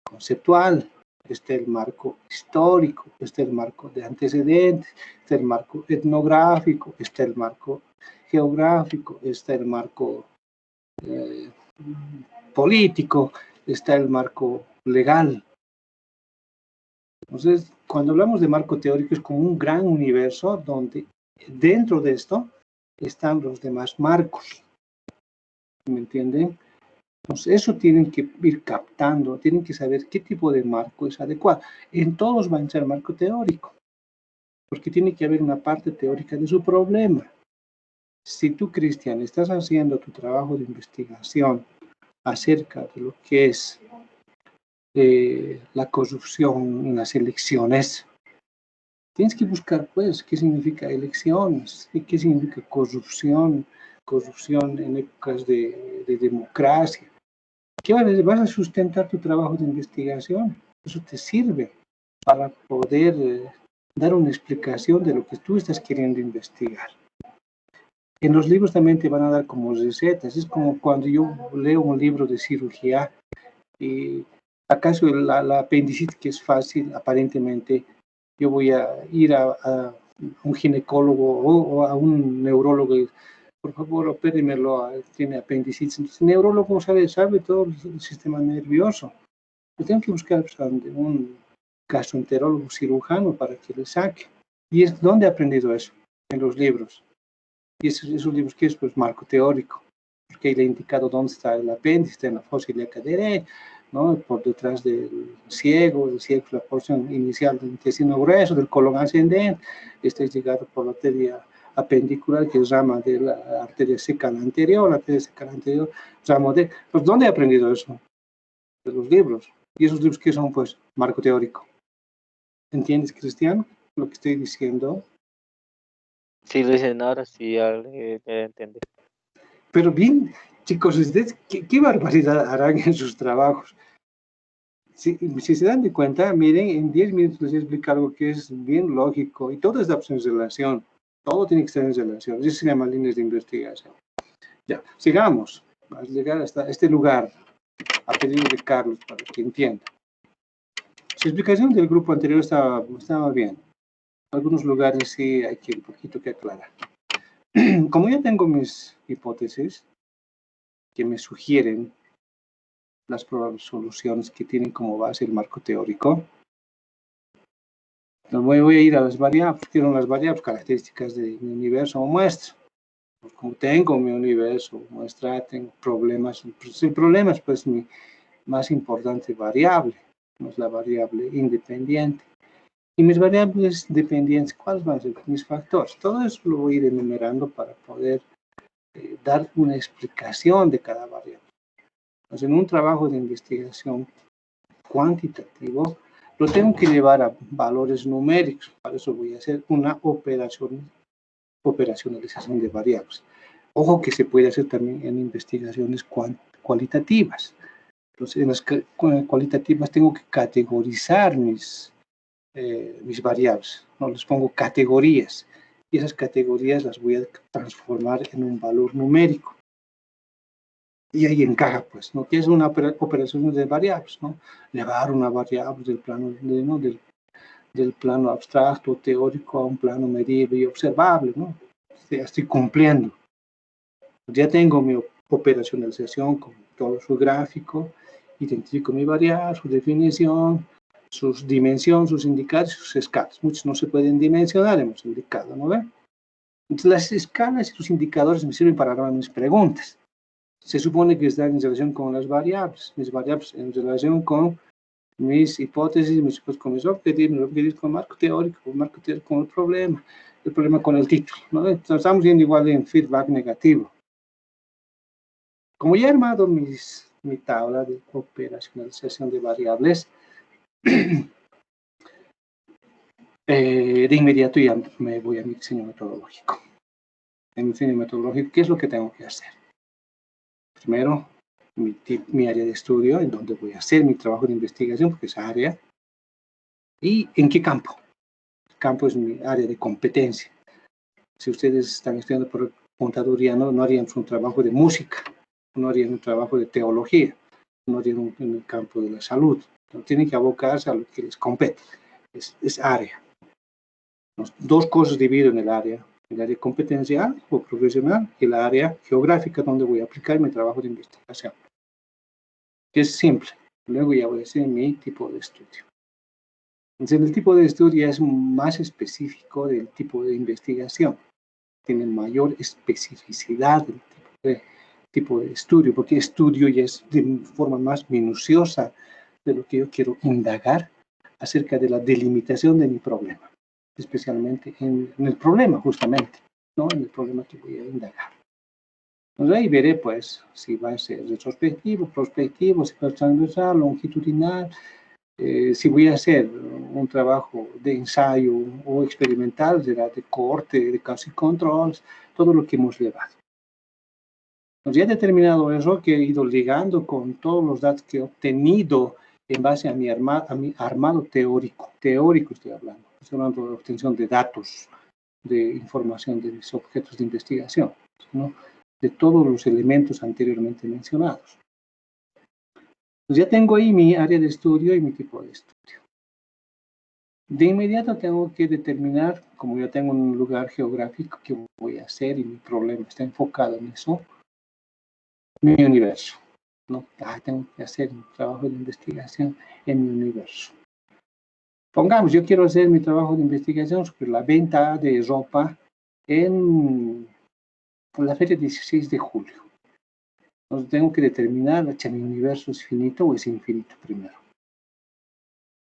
conceptual, está el marco histórico, está el marco de antecedentes, está el marco etnográfico, está el marco geográfico, está el marco político, está el marco legal. Entonces, cuando hablamos de marco teórico es como un gran universo donde dentro de esto están los demás marcos. ¿Me entienden? Entonces, eso tienen que ir captando, tienen que saber qué tipo de marco es adecuado. En todos van a ser marco teórico, porque tiene que haber una parte teórica de su problema. Si tú, Cristian, estás haciendo tu trabajo de investigación acerca de lo que es la corrupción en las elecciones, tienes que buscar, pues, qué significa elecciones, y qué significa corrupción en épocas de democracia. ¿Qué vas a sustentar tu trabajo de investigación? Eso te sirve para poder dar una explicación de lo que tú estás queriendo investigar. En los libros también te van a dar como recetas. Es como cuando yo leo un libro de cirugía y acaso la apendicitis, que es fácil, aparentemente, yo voy a ir a un ginecólogo o a un neurólogo y, por favor, opérenmelo, tiene apendicitis. Entonces, el neurólogo sabe todo el sistema nervioso. Yo tengo que buscar un gastroenterólogo cirujano para que le saque. ¿Y es dónde he aprendido eso? En los libros. Y esos libros, ¿qué es? Pues marco teórico. Porque ahí le he indicado dónde está el apéndice, está en la fosa ilíaca derecha, ¿no? Por detrás del ciego, el ciego es la porción inicial del intestino grueso, del colon ascendente, está llegado por la arteria apendicular, que es rama de la arteria secal anterior, la arteria secal anterior, ramo de... Pues, ¿dónde he aprendido eso? De los libros. ¿Y esos libros qué son? Pues marco teórico. ¿Entiendes, Cristian, lo que estoy diciendo? Sí, Luis, ahora sí ya entendí. Pero bien, chicos, ¿ustedes qué barbaridad harán en sus trabajos? Si se dan de cuenta, miren, en 10 minutos les explico algo que es bien lógico y todo está en relación. Todo tiene que estar en relación. Eso se llama líneas de investigación. Ya, sigamos. Vamos a llegar hasta este lugar, a pedido de Carlos, para que entienda. Su explicación del grupo anterior estaba bien. En algunos lugares sí hay que un poquito que aclarar. Como ya tengo mis hipótesis que me sugieren las probables soluciones que tienen como base el marco teórico, voy a ir a las variables, que son las variables características de mi universo o muestra. Como tengo mi universo o muestra, tengo problemas. El problema es pues mi más importante variable, no es la variable independiente. Y mis variables dependientes, ¿cuáles van a ser mis factores? Todo eso lo voy a ir enumerando para poder dar una explicación de cada variable. Entonces, en un trabajo de investigación cuantitativo, lo tengo que llevar a valores numéricos. Para eso voy a hacer una operacionalización de variables. Ojo que se puede hacer también en investigaciones cualitativas. Entonces, en las cualitativas tengo que categorizar mis variables, ¿no? Les pongo categorías, y esas categorías las voy a transformar en un valor numérico. Y ahí encaja, pues, ¿no? Que es una operación de variables, ¿no? Llevar una variable del plano, del plano abstracto, teórico, a un plano medible y observable, ¿no? Estoy cumpliendo. Ya tengo mi operacionalización con todo su gráfico, identifico mi variable, su definición, sus dimensiones, sus indicadores, sus escalas. Muchos no se pueden dimensionar, hemos indicado, ¿no ven? Entonces, las escalas y los indicadores me sirven para armar mis preguntas. Se supone que están en relación con las variables, mis variables en relación con mis hipótesis, con mis objetivos con marco teórico con el problema con el título, ¿no? Entonces, estamos viendo igual en feedback negativo. Como ya he armado mi tabla de operacionalización de variables, de inmediato ya me voy a mi diseño metodológico. En mi diseño metodológico, ¿qué es lo que tengo que hacer? Primero, mi área de estudio, en donde voy a hacer mi trabajo de investigación, porque es área. ¿Y en qué campo? El campo es mi área de competencia. Si ustedes están estudiando por contaduría, no harían un trabajo de música, no harían un trabajo de teología, no harían en el campo de la salud. No tienen que abocarse a lo que les compete. Es área. Dos cosas divido en el área competencial o profesional y la área geográfica donde voy a aplicar mi trabajo de investigación. Que es simple. Luego ya voy a hacer mi tipo de estudio. Entonces, el tipo de estudio es más específico del tipo de investigación. Tiene mayor especificidad del tipo de estudio, porque estudio ya es de forma más minuciosa de lo que yo quiero indagar acerca de la delimitación de mi problema, especialmente en el problema, justamente, ¿no? En el problema que voy a indagar. Entonces ahí veré, pues, si va a ser retrospectivo, prospectivo, si va a ser transversal, longitudinal, si voy a hacer un trabajo de ensayo o experimental, será de corte, de casos y controles, todo lo que hemos llevado. Entonces ya he determinado eso, que he ido ligando con todos los datos que he obtenido en base a mi armado teórico estoy hablando de obtención de datos, de información de mis objetos de investigación, ¿no? De todos los elementos anteriormente mencionados. Pues ya tengo ahí mi área de estudio y mi tipo de estudio. De inmediato tengo que determinar, como ya tengo un lugar geográfico que voy a hacer y mi problema está enfocado en eso, mi universo, ¿no? Tengo que hacer mi trabajo de investigación en mi universo. Pongamos, yo quiero hacer mi trabajo de investigación sobre la venta de ropa en la feria 16 de julio. Entonces tengo que determinar si mi universo es finito o es infinito primero.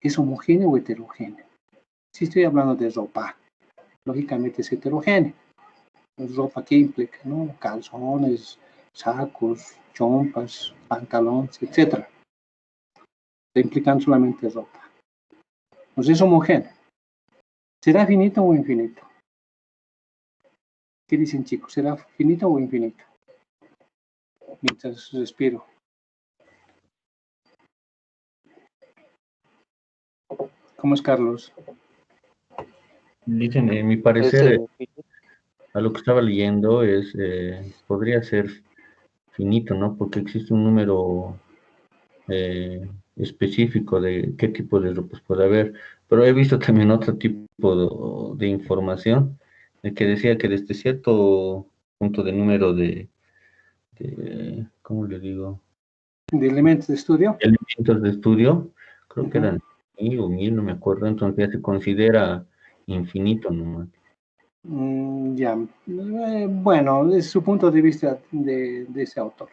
¿Es homogéneo o heterogéneo? Si estoy hablando de ropa, lógicamente es heterogéneo. Es ropa que implica, ¿no? Calzones, sacos, chompas, pantalones, etc. Implican solamente ropa. Entonces es homogéneo. ¿Será finito o infinito? ¿Qué dicen, chicos? ¿Será finito o infinito? Mientras respiro. ¿Cómo es, Carlos? Dicen, en mi parecer, a lo que estaba leyendo es, podría ser finito, ¿no? Porque existe un número específico de qué tipo de ropas puede haber. Pero he visto también otro tipo de información que decía que desde cierto punto de número de ¿cómo le digo? ¿De elementos de estudio? Elementos de estudio, creo que eran 1000 o 1000, no me acuerdo, entonces ya se considera infinito nomás. Ya, bueno, es su punto de vista de ese autor.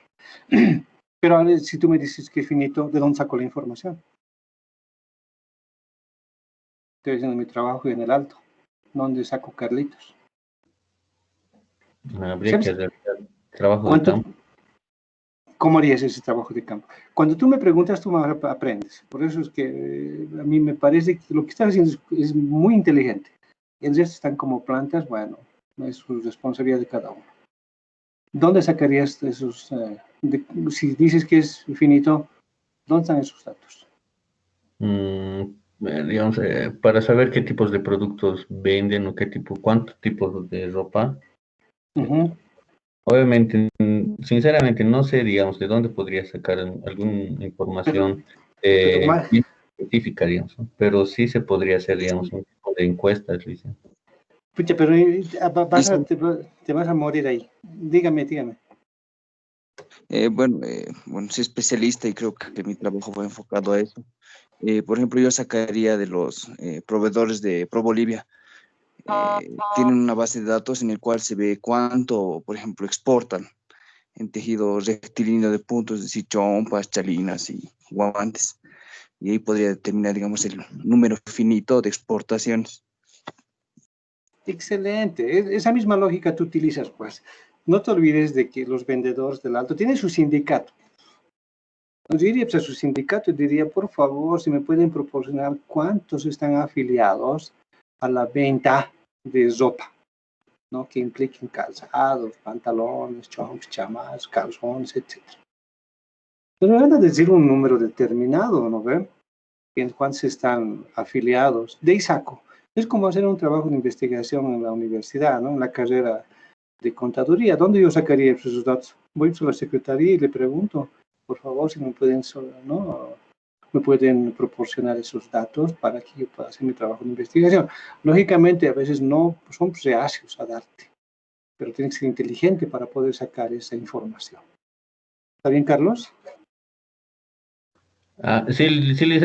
Pero ahora, si tú me dices que es finito, ¿de dónde saco la información? Estoy haciendo mi trabajo en el alto. ¿Dónde saco Carlitos? Habría que hacer trabajo de campo. ¿Cómo harías ese trabajo de campo? Cuando tú me preguntas, tú me aprendes. Por eso es que a mí me parece que lo que estás haciendo es muy inteligente. El resto están como plantas, bueno, es su responsabilidad de cada uno. ¿Dónde sacarías esos, si dices que es infinito, ¿dónde están esos datos? Digamos, para saber qué tipos de productos venden o cuántos tipos de ropa. Obviamente, sinceramente, no sé, digamos, de dónde podría sacar alguna información bien específica, digamos, ¿no? Pero sí se podría hacer, digamos, un tipo de encuestas, Licia. Pucha, pero te vas a morir ahí. Dígame. Bueno, soy especialista y creo que mi trabajo va enfocado a eso. Por ejemplo, yo sacaría de los proveedores de Pro Bolivia. Tienen una base de datos en el cual se ve cuánto, por ejemplo, exportan en tejido rectilíneo de puntos, es decir, chompas, chalinas y guantes. Y ahí podría determinar, digamos, el número finito de exportaciones. Excelente. Esa misma lógica tú utilizas, pues. No te olvides de que los vendedores del alto tienen su sindicato. Yo iría pues, a su sindicato y diría, por favor, si me pueden proporcionar cuántos están afiliados a la venta de ropa, ¿no? Que impliquen calzados, pantalones, chomps, chamas, calzones, etc. Pero me van a decir un número determinado, ¿no ve? En cuántos están afiliados. De ahí saco. Es como hacer un trabajo de investigación en la universidad, ¿no? En la carrera de contaduría. ¿Dónde yo sacaría esos datos? Voy a la secretaría y le pregunto, por favor, si me pueden, ¿no? Me pueden proporcionar esos datos para que yo pueda hacer mi trabajo de investigación. Lógicamente, a veces no son reacios a darte, pero tienes que ser inteligente para poder sacar esa información. ¿Está bien, Carlos? Sí,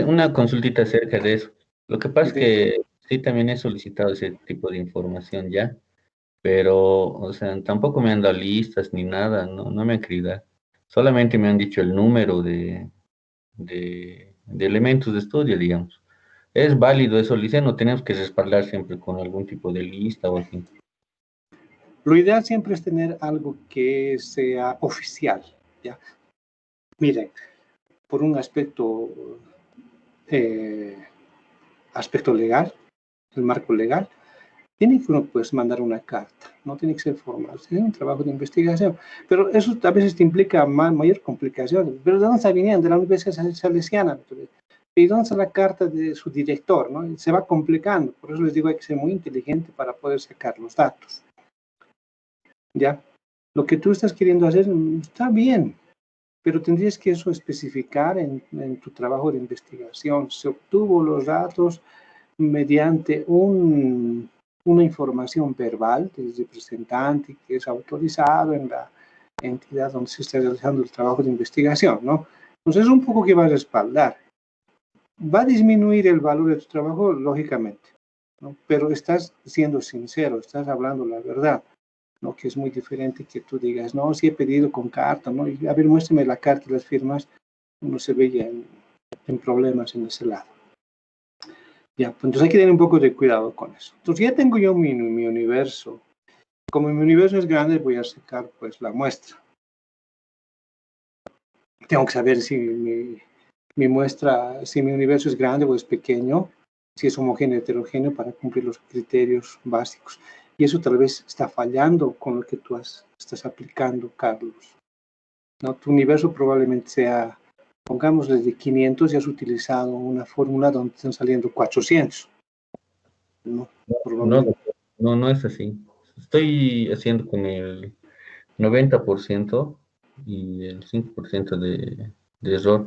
una consultita acerca de eso. Lo que pasa es que sí también he solicitado ese tipo de información ya, pero, o sea, tampoco me han dado listas ni nada, no me han querido dar. Solamente me han dicho el número de elementos de estudio, digamos. ¿Es válido eso, Licia? ¿No tenemos que respaldar siempre con algún tipo de lista o así? Lo ideal siempre es tener algo que sea oficial, ¿ya? Miren, por un aspecto legal, el marco legal, tiene que uno pues mandar una carta, no tiene que ser formal, es un trabajo de investigación, pero eso a veces te implica mayor complicación. ¿Pero de dónde está viniendo? De la Universidad Salesiana. ¿Y dónde está la carta de su director? ¿No? Se va complicando, por eso les digo hay que ser muy inteligente para poder sacar los datos. ¿Ya? Lo que tú estás queriendo hacer está bien, pero tendrías que eso especificar en tu trabajo de investigación. Se obtuvo los datos mediante una información verbal del representante que es autorizado en la entidad donde se está realizando el trabajo de investigación, ¿no? Entonces es un poco que va a respaldar. Va a disminuir el valor de tu trabajo, lógicamente, ¿no? Pero estás siendo sincero, estás hablando la verdad, ¿no? Que es muy diferente que tú digas, no, sí he pedido con carta, ¿no? Y, a ver, muéstrame la carta y las firmas, uno se ve ya en problemas en ese lado. Ya, pues entonces hay que tener un poco de cuidado con eso. Entonces ya tengo yo mi universo. Como mi universo es grande, voy a sacar pues la muestra. Tengo que saber si mi muestra, si mi universo es grande o es pequeño, si es homogéneo o heterogéneo para cumplir los criterios básicos. Y eso tal vez está fallando con lo que tú estás aplicando, Carlos, ¿no? Tu universo probablemente sea, pongamos desde 500 y has utilizado una fórmula donde están saliendo 400. No es así. Estoy haciendo con el 90% y el 5% de error,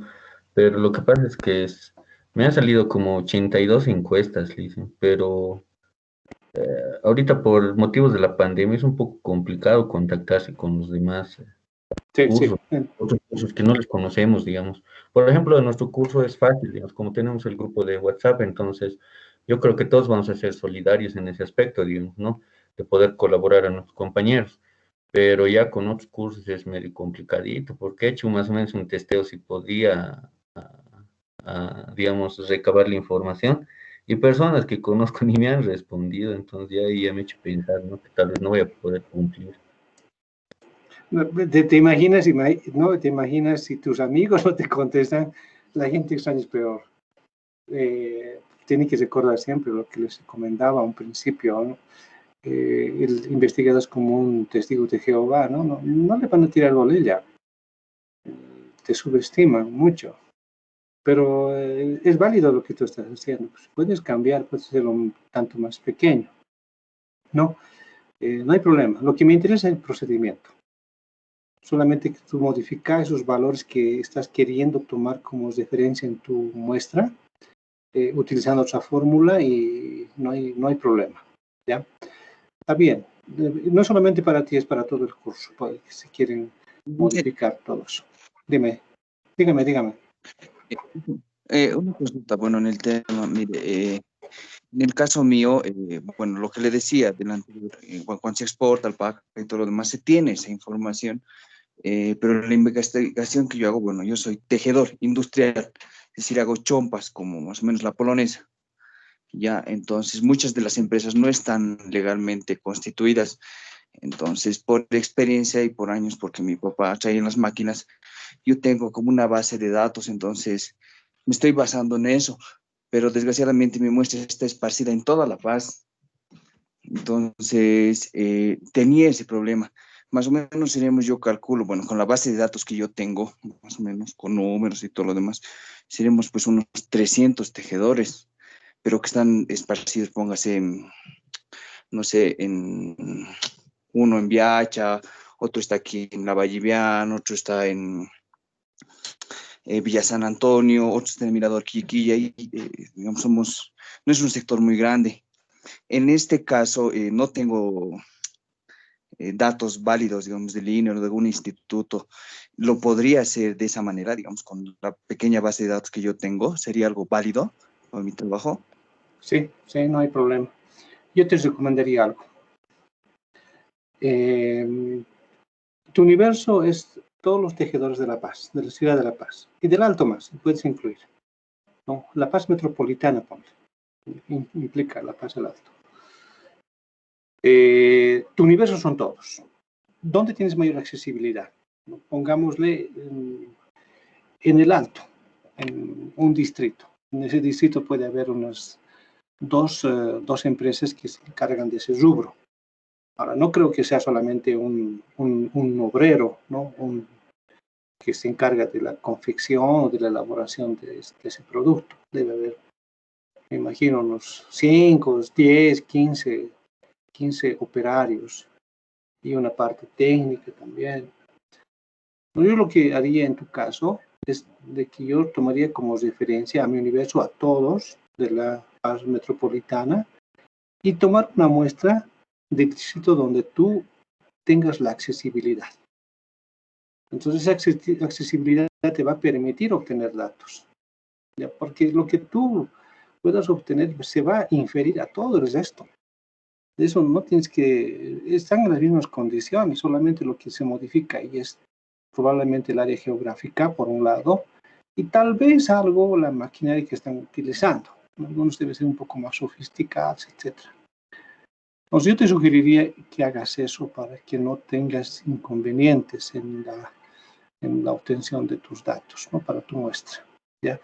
pero lo que pasa es que me han salido como 82 encuestas, Licia, pero ahorita por motivos de la pandemia es un poco complicado contactarse con los demás cursos, otros cursos que no les conocemos, digamos. Por ejemplo, en nuestro curso es fácil, digamos, como tenemos el grupo de WhatsApp, entonces yo creo que todos vamos a ser solidarios en ese aspecto, digamos, ¿no? De poder colaborar a nuestros compañeros. Pero ya con otros cursos es medio complicadito, porque he hecho más o menos un testeo si podía, digamos, recabar la información, y personas que conozco ni me han respondido, entonces ya me he hecho pensar, ¿no? Que tal vez no voy a poder cumplir. ¿Te imaginas, no? ¿Te imaginas si tus amigos no te contestan? La gente extraña es peor. Tiene que recordar siempre lo que les recomendaba a un principio, ¿no? el investigador es como un testigo de Jehová, ¿no? No le van a tirar bolilla. Te subestiman mucho. Pero es válido lo que tú estás haciendo. Pues puedes cambiar, puedes hacerlo un tanto más pequeño. No hay problema. Lo que me interesa es el procedimiento. Solamente que tú modificas esos valores que estás queriendo tomar como referencia en tu muestra, utilizando otra fórmula y no hay problema. ¿Ya? Está bien. No solamente para ti, es para todo el curso, si quieren modificar todo eso. Dígame. Una consulta, bueno, en el tema, mire, en el caso mío, bueno, lo que le decía del anterior, cuando se exporta al PAC y todo lo demás, se tiene esa información, pero la investigación que yo hago, bueno, yo soy tejedor industrial, es decir, hago chompas como más o menos la polonesa, ya, entonces muchas de las empresas no están legalmente constituidas, entonces por experiencia y por años, porque mi papá traía las máquinas, yo tengo como una base de datos, entonces me estoy basando en eso, pero desgraciadamente mi muestra está esparcida en toda La Paz. Entonces, tenía ese problema. Más o menos seríamos, yo calculo, bueno, con la base de datos que yo tengo, más o menos con números y todo lo demás, seríamos pues unos 300 tejedores, pero que están esparcidos, póngase, no sé, uno en Viacha, otro está aquí en La Valliviana, otro está en Villa San Antonio, otro está en el Mirador Quiquilla, y digamos, no es un sector muy grande. En este caso, no tengo datos válidos, digamos, del INE o de algún instituto. Lo podría hacer de esa manera, digamos, con la pequeña base de datos que yo tengo. ¿Sería algo válido para mi trabajo? Sí, no hay problema. Yo te recomendaría algo. Tu universo es todos los tejedores de La Paz, de la ciudad de La Paz, y del Alto más, puedes incluir, ¿no? La Paz metropolitana, ponle, implica La Paz del Alto. Tu universo son todos. ¿Dónde tienes mayor accesibilidad? Pongámosle en el Alto, en un distrito. En ese distrito puede haber unas dos empresas que se encargan de ese rubro. Ahora, no creo que sea solamente un obrero, ¿no? Que se encarga de la confección o de la elaboración de ese producto. Debe haber, me imagino, unos 5, 10, 15 operarios y una parte técnica también. Yo lo que haría en tu caso es de que yo tomaría como referencia a mi universo a todos de la Paz metropolitana y tomar una muestra del distrito donde tú tengas la accesibilidad. Entonces, esa accesibilidad te va a permitir obtener datos, ¿ya? Porque lo que tú puedas obtener se va a inferir a todo el resto. Eso no tienes que, están en las mismas condiciones, solamente lo que se modifica y es probablemente el área geográfica, por un lado, y tal vez algo la maquinaria que están utilizando. Algunos deben ser un poco más sofisticados, etc. Entonces, yo te sugeriría que hagas eso para que no tengas inconvenientes en la obtención de tus datos, ¿no? Para tu muestra, ¿ya?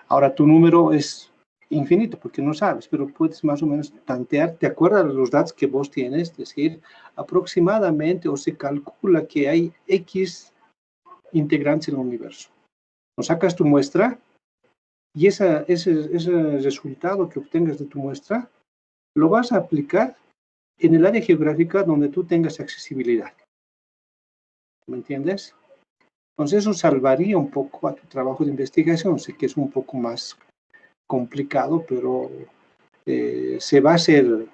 Ahora, tu número es infinito porque no sabes, pero puedes más o menos tantear, ¿te acuerdas de los datos que vos tienes? Es decir, aproximadamente o se calcula que hay X integrantes en el universo. O sacas tu muestra y ese resultado que obtengas de tu muestra lo vas a aplicar en el área geográfica donde tú tengas accesibilidad. ¿Me entiendes? Entonces eso salvaría un poco a tu trabajo de investigación. Sé que es un poco más complicado, pero se va a hacer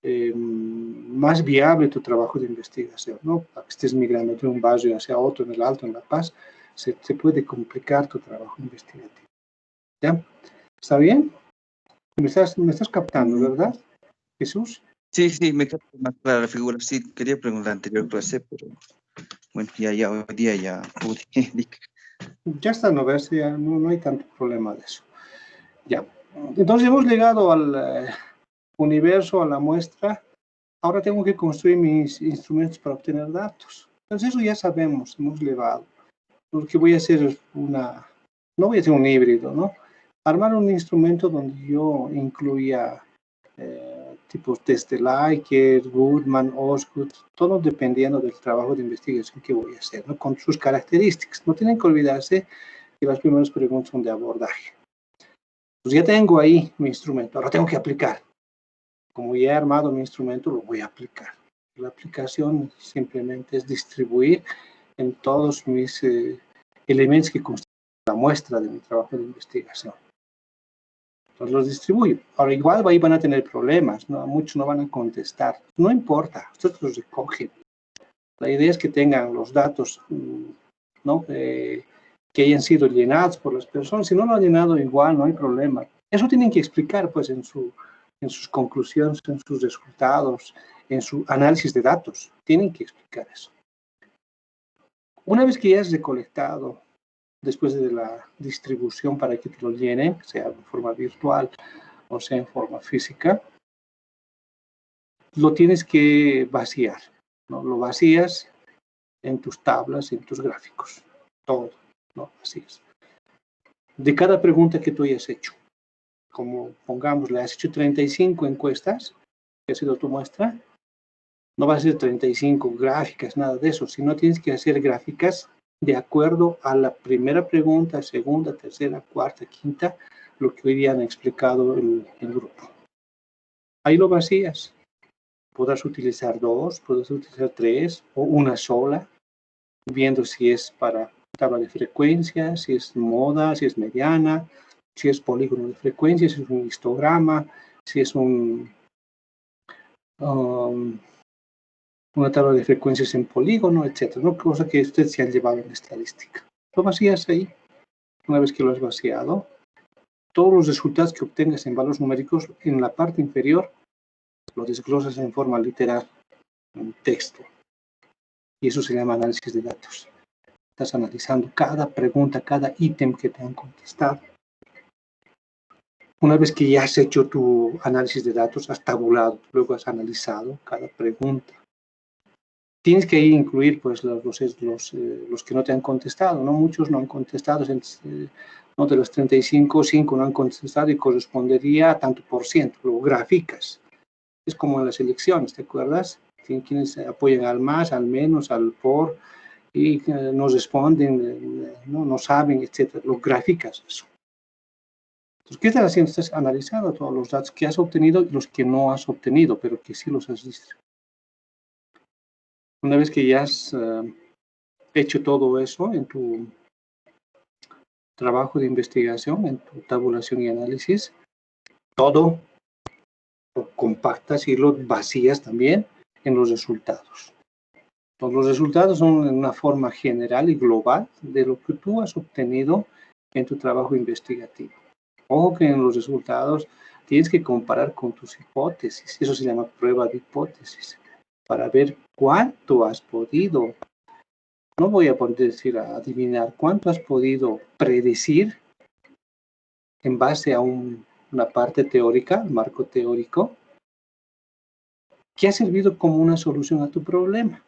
más viable tu trabajo de investigación, ¿no? Para que estés migrando de un barrio hacia otro, en el Alto, en La Paz, se puede complicar tu trabajo investigativo. ¿Ya? ¿Está bien? Me estás captando, ¿verdad, Jesús? Sí, me queda más clara la figura. Sí, quería preguntar la anterior clase, pero bueno, ya hoy día ya pude. Ya está, no ves, ya no hay tanto problema de eso. Ya. Entonces hemos llegado al universo, a la muestra. Ahora tengo que construir mis instrumentos para obtener datos. Entonces eso ya sabemos, hemos llegado. Lo que voy a hacer es no voy a hacer un híbrido, ¿no? Armar un instrumento donde yo incluya tipos desde Likert, Goodman, Osgood, todo dependiendo del trabajo de investigación que voy a hacer, ¿no? Con sus características. No tienen que olvidarse que las primeras preguntas son de abordaje. Pues ya tengo ahí mi instrumento, ahora tengo que aplicar. Como ya he armado mi instrumento, lo voy a aplicar. La aplicación simplemente es distribuir en todos mis elementos que constituyen la muestra de mi trabajo de investigación. Entonces los distribuyo. Ahora igual ahí van a tener problemas, ¿no? Muchos no van a contestar. No importa, ustedes los recogen. La idea es que tengan los datos, ¿no? Que hayan sido llenados por las personas. Si no lo han llenado igual, no hay problema. Eso tienen que explicar pues en sus conclusiones, en sus resultados, en su análisis de datos. Tienen que explicar eso. Una vez que ya has recolectado, después de la distribución para que te lo llenen, sea en forma virtual o sea en forma física, lo tienes que vaciar, ¿no? Lo vacías en tus tablas, en tus gráficos, todo, ¿no? Así es. De cada pregunta que tú hayas hecho, como pongamos, le has hecho 35 encuestas, que ha sido tu muestra, no va a ser 35 gráficas, nada de eso, sino tienes que hacer gráficas de acuerdo a la primera pregunta, segunda, tercera, cuarta, quinta, lo que hoy día han explicado el grupo. Ahí lo vacías. Podrás utilizar 2, podrás utilizar 3 o una sola, viendo si es para tabla de frecuencia, si es moda, si es mediana, si es polígono de frecuencia, si es un histograma, si es una tabla de frecuencias en polígono, etc. ¿No? Cosa que ustedes se han llevado en estadística. Lo vacías ahí. Una vez que lo has vaciado, todos los resultados que obtengas en valores numéricos, en la parte inferior, lo desglosas en forma literal, en texto. Y eso se llama análisis de datos. Estás analizando cada pregunta, cada ítem que te han contestado. Una vez que ya has hecho tu análisis de datos, has tabulado, luego has analizado cada pregunta. Tienes que incluir pues, los que no te han contestado, ¿no? Muchos no han contestado, ¿no? De los 35, 5 no han contestado y correspondería a tanto por ciento. Luego graficas. Es como en las elecciones, ¿te acuerdas? Tienen quienes apoyan al más, al menos, al por, y no responden, no saben, etc. Lo graficas eso. Entonces, ¿qué estás haciendo? Estás analizando todos los datos que has obtenido y los que no has obtenido, pero que sí los has visto. Una vez que ya has hecho todo eso en tu trabajo de investigación, en tu tabulación y análisis, todo lo compactas y lo vacías también en los resultados. Entonces, los resultados son en una forma general y global de lo que tú has obtenido en tu trabajo investigativo. Ojo que en los resultados tienes que comparar con tus hipótesis. Eso se llama prueba de hipótesis. Para ver cuánto has podido, no voy a decir a adivinar, cuánto has podido predecir en base a una parte teórica, marco teórico, que ha servido como una solución a tu problema.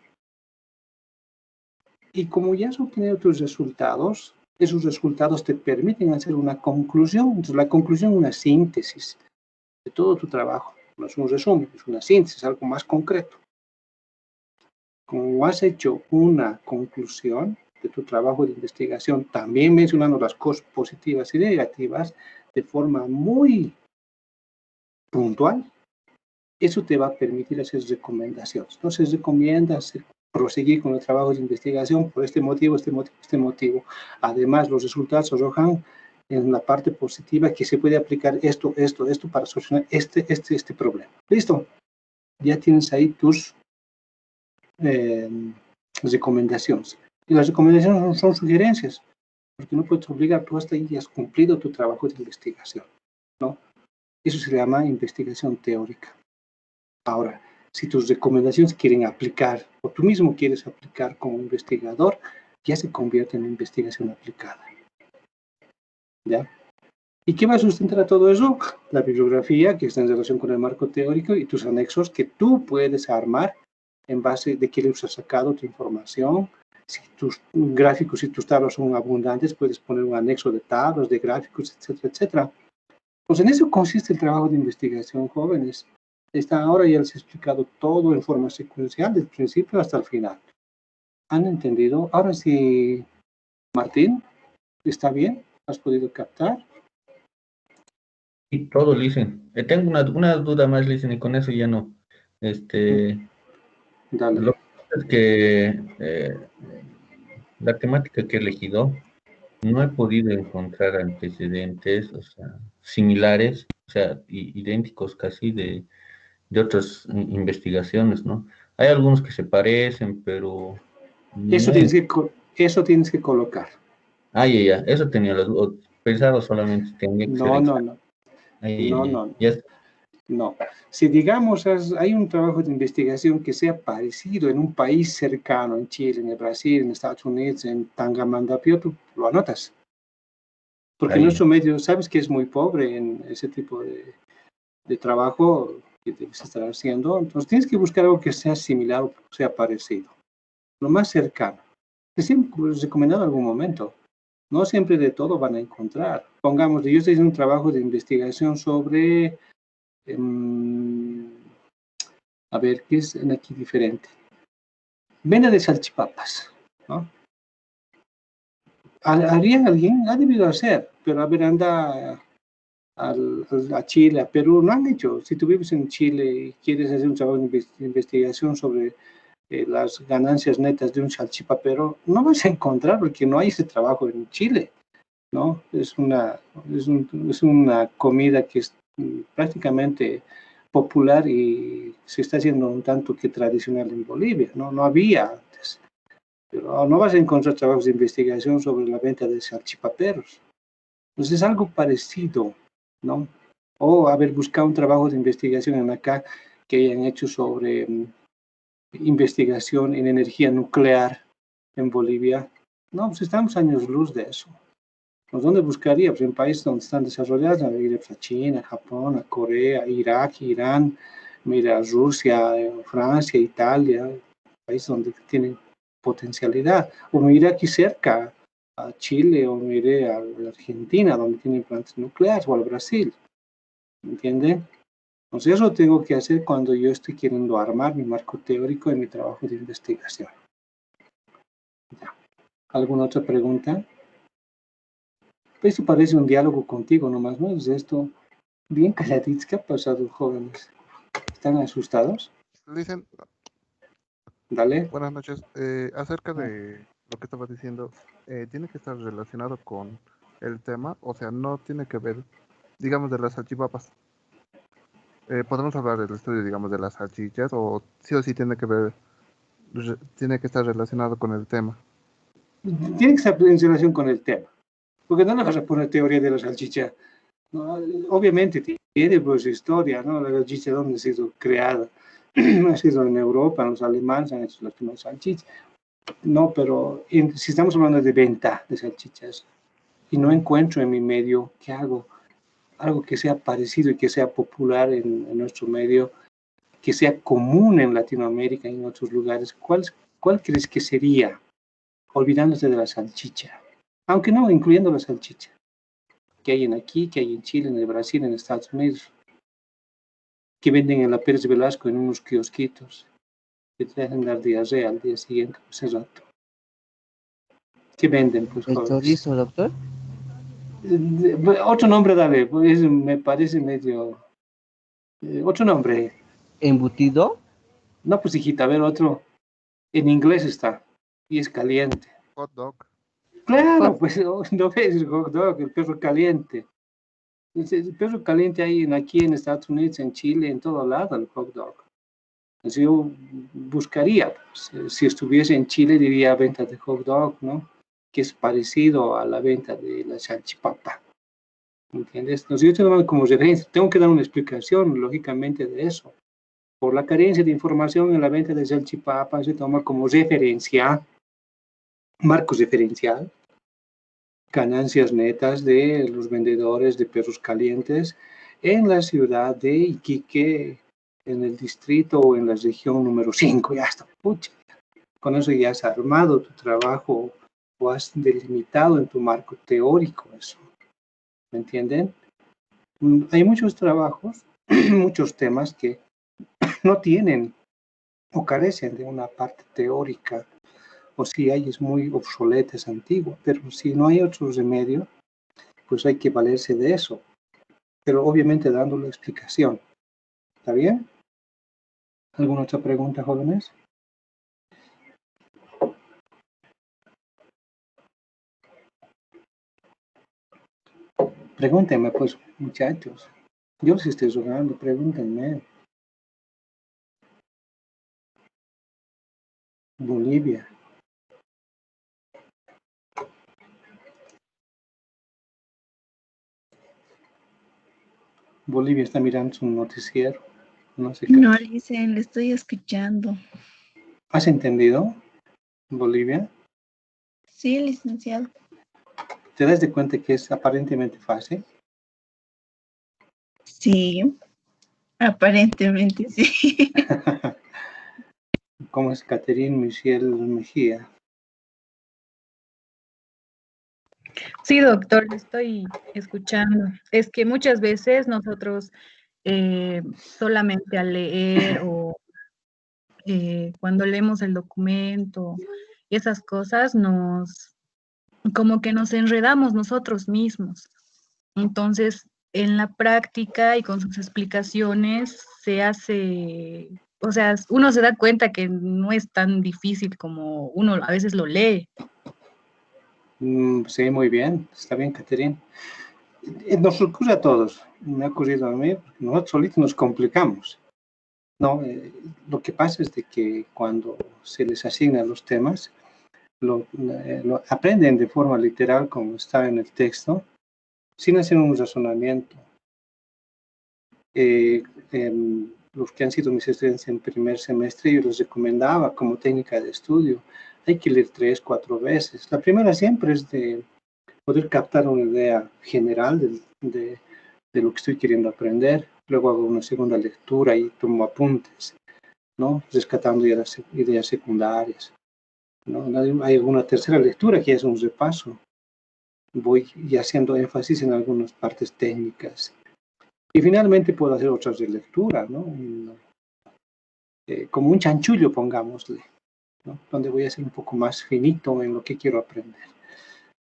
Y como ya has obtenido tus resultados, esos resultados te permiten hacer una conclusión. Entonces, la conclusión es una síntesis de todo tu trabajo. No es un resumen, es una síntesis, algo más concreto. Como has hecho una conclusión de tu trabajo de investigación, también mencionando las cosas positivas y negativas de forma muy puntual, eso te va a permitir hacer recomendaciones. Entonces, recomiendas proseguir con el trabajo de investigación por este motivo, este motivo, este motivo. Además, los resultados arrojan en la parte positiva que se puede aplicar esto para solucionar este problema. ¿Listo? Ya tienes ahí tus recomendaciones. Y las recomendaciones no son sugerencias, porque no puedes obligar, tú hasta ahí has cumplido tu trabajo de investigación, ¿no? Eso se llama investigación teórica. Ahora, si tus recomendaciones quieren aplicar, o tú mismo quieres aplicar como investigador, ya se convierte en investigación aplicada. ¿Ya? ¿Y qué va a sustentar a todo eso? La bibliografía, que está en relación con el marco teórico, y tus anexos que tú puedes armar en base de qué les has sacado tu información. Si tus gráficos y tus tablas son abundantes, puedes poner un anexo de tablas, de gráficos, etcétera, etcétera. Pues en eso consiste el trabajo de investigación, jóvenes. Ahora ya les he explicado todo en forma secuencial, del principio hasta el final. ¿Han entendido? Ahora sí, Martín, ¿está bien? ¿Has podido captar? Y todo, Licen. Tengo una duda más, Licen, y con eso ya no. Dale. Lo que pasa es que la temática que he elegido, no he podido encontrar antecedentes, o sea, similares, o sea, idénticos casi de otras investigaciones, ¿no? Hay algunos que se parecen, pero Eso no. tienes que colocar. Ah, ya, eso tenía las dudas. Pensaba solamente tenía que ser No, exacto. no. Ay, No. ya está. No. Si digamos hay un trabajo de investigación que sea parecido en un país cercano, en Chile, en el Brasil, en Estados Unidos, en Tangamandapio, tú lo anotas. Porque Ahí. nuestro medio, sabes que es muy pobre en ese tipo de trabajo que debes estar haciendo. Entonces tienes que buscar algo que sea similar o sea parecido. Lo más cercano. Te siempre he recomendado en algún momento. No siempre de todo van a encontrar. Pongamos, yo estoy haciendo un trabajo de investigación sobre, a ver, ¿qué es aquí diferente? Venta de salchipapas, ¿no? ¿Haría alguien? Ha debido hacer, pero a ver, anda a Chile, a Perú, no han hecho. Si tú vives en Chile y quieres hacer un trabajo de investigación sobre las ganancias netas de un salchipapero, no vas a encontrar porque no hay ese trabajo en Chile, ¿no? Es una comida que es prácticamente popular y se está haciendo un tanto que tradicional en Bolivia, ¿no? No había antes. Pero no vas a encontrar trabajos de investigación sobre la venta de salchipaperos. Entonces es algo parecido, ¿no? O haber buscado un trabajo de investigación en acá que hayan hecho sobre investigación en energía nuclear en Bolivia. No, pues estamos años luz de eso. Pues ¿dónde buscaría? Pues en países donde están desarrollados, a China, Japón, a Corea, Irak, Irán, mira, Rusia, Francia, Italia, países donde tienen potencialidad. O me iré aquí cerca, a Chile, o me iré a la Argentina, donde tienen plantas nucleares, o al Brasil. ¿Me entienden? Entonces eso tengo que hacer cuando yo estoy queriendo armar mi marco teórico en mi trabajo de investigación. Ya. ¿Alguna otra pregunta? Esto parece un diálogo contigo nomás, ¿no? Es esto bien calladitos. ¿Qué ha pasado, jóvenes? ¿Están asustados? Dicen, Dale. buenas noches. Acerca de lo que estaba diciendo, ¿tiene que estar relacionado con el tema? O sea, no tiene que ver, digamos, de las salchipapas. ¿Podemos hablar del estudio, digamos, de las salchichas? ¿O sí tiene que ver, tiene que estar relacionado con el tema? Tiene que estar en relación con el tema. Porque no le vas a poner teoría de la salchicha. No, obviamente tiene pues historia, ¿no? La salchicha, ¿dónde ha sido creada? Ha sido en Europa, los alemanes han hecho las primeras salchichas. No, pero si estamos hablando de venta de salchichas y no encuentro en mi medio, ¿qué hago? Algo que sea parecido y que sea popular en nuestro medio, que sea común en Latinoamérica y en otros lugares. ¿Cuál crees que sería? Olvidándose de la salchicha. Aunque no, incluyendo la salchicha. Que hay aquí, que hay en Chile, en el Brasil, en Estados Unidos. Que venden en la Pérez Velasco en unos kiosquitos. Que te hacen dar diarrea al día siguiente, pues ese rato. ¿Qué venden, pues, ¿El jóvenes? chorizo, doctor? Otro nombre, dale, pues me parece medio... otro nombre. ¿Embutido? No, pues hijita, a ver, otro. En inglés está. Y es caliente. Hot dog. Claro, pues no ves el hot dog, el perro caliente. El perro caliente hay aquí en Estados Unidos, en Chile, en todo lado, el hot dog. Entonces yo buscaría, pues, si estuviese en Chile, diría venta de hot dog, ¿no? Que es parecido a la venta de la salchipapa. ¿Entiendes? Entonces yo tengo como referencia, tengo que dar una explicación, lógicamente, de eso. Por la carencia de información en la venta de salchipapa, se toma como referencia, marco referencial, ganancias netas de los vendedores de perros calientes en la ciudad de Iquique, en el distrito o en la región número 5. Ya está, pucha. Con eso ya has armado tu trabajo o has delimitado en tu marco teórico eso. ¿Me entienden? Hay muchos trabajos, muchos temas que no tienen o carecen de una parte teórica, o si hay es muy obsoleta, es antigua, pero si no hay otro remedio, pues hay que valerse de eso, pero obviamente dando la explicación. ¿Está bien? ¿Alguna otra pregunta, jóvenes? Pregúntenme, pues, muchachos. Yo les estoy rogando, pregúntenme. Bolivia. Bolivia está mirando su noticiero. No sé qué. No, dicen, le estoy escuchando. ¿Has entendido, Bolivia? Sí, licenciado. ¿Te das de cuenta que es aparentemente fácil? Sí, aparentemente sí. ¿Cómo es Catherine Michelle Mejía? Sí, doctor, le estoy escuchando. Es que muchas veces nosotros solamente al leer o cuando leemos el documento y esas cosas como que nos enredamos nosotros mismos. Entonces, en la práctica y con sus explicaciones se hace, o sea, uno se da cuenta que no es tan difícil como uno a veces lo lee. Sí, muy bien. Está bien, Catherine. Nos ocurre a todos. Me ha ocurrido a mí, porque nosotros solitos nos complicamos. No, lo que pasa es de que cuando se les asignan los temas, lo aprenden de forma literal como está en el texto, sin hacer un razonamiento. Los que han sido mis estudiantes en primer semestre, yo les recomendaba como técnica de estudio, hay que leer 3, 4 veces. La primera siempre es de poder captar una idea general de lo que estoy queriendo aprender. Luego hago una segunda lectura y tomo apuntes, ¿no? Rescatando ya las ideas secundarias, ¿no? Hay alguna tercera lectura que es un repaso. Voy ya haciendo énfasis en algunas partes técnicas. Y finalmente puedo hacer otras de lectura, ¿no? Como un chanchullo, pongámosle, ¿no? Donde voy a ser un poco más finito en lo que quiero aprender.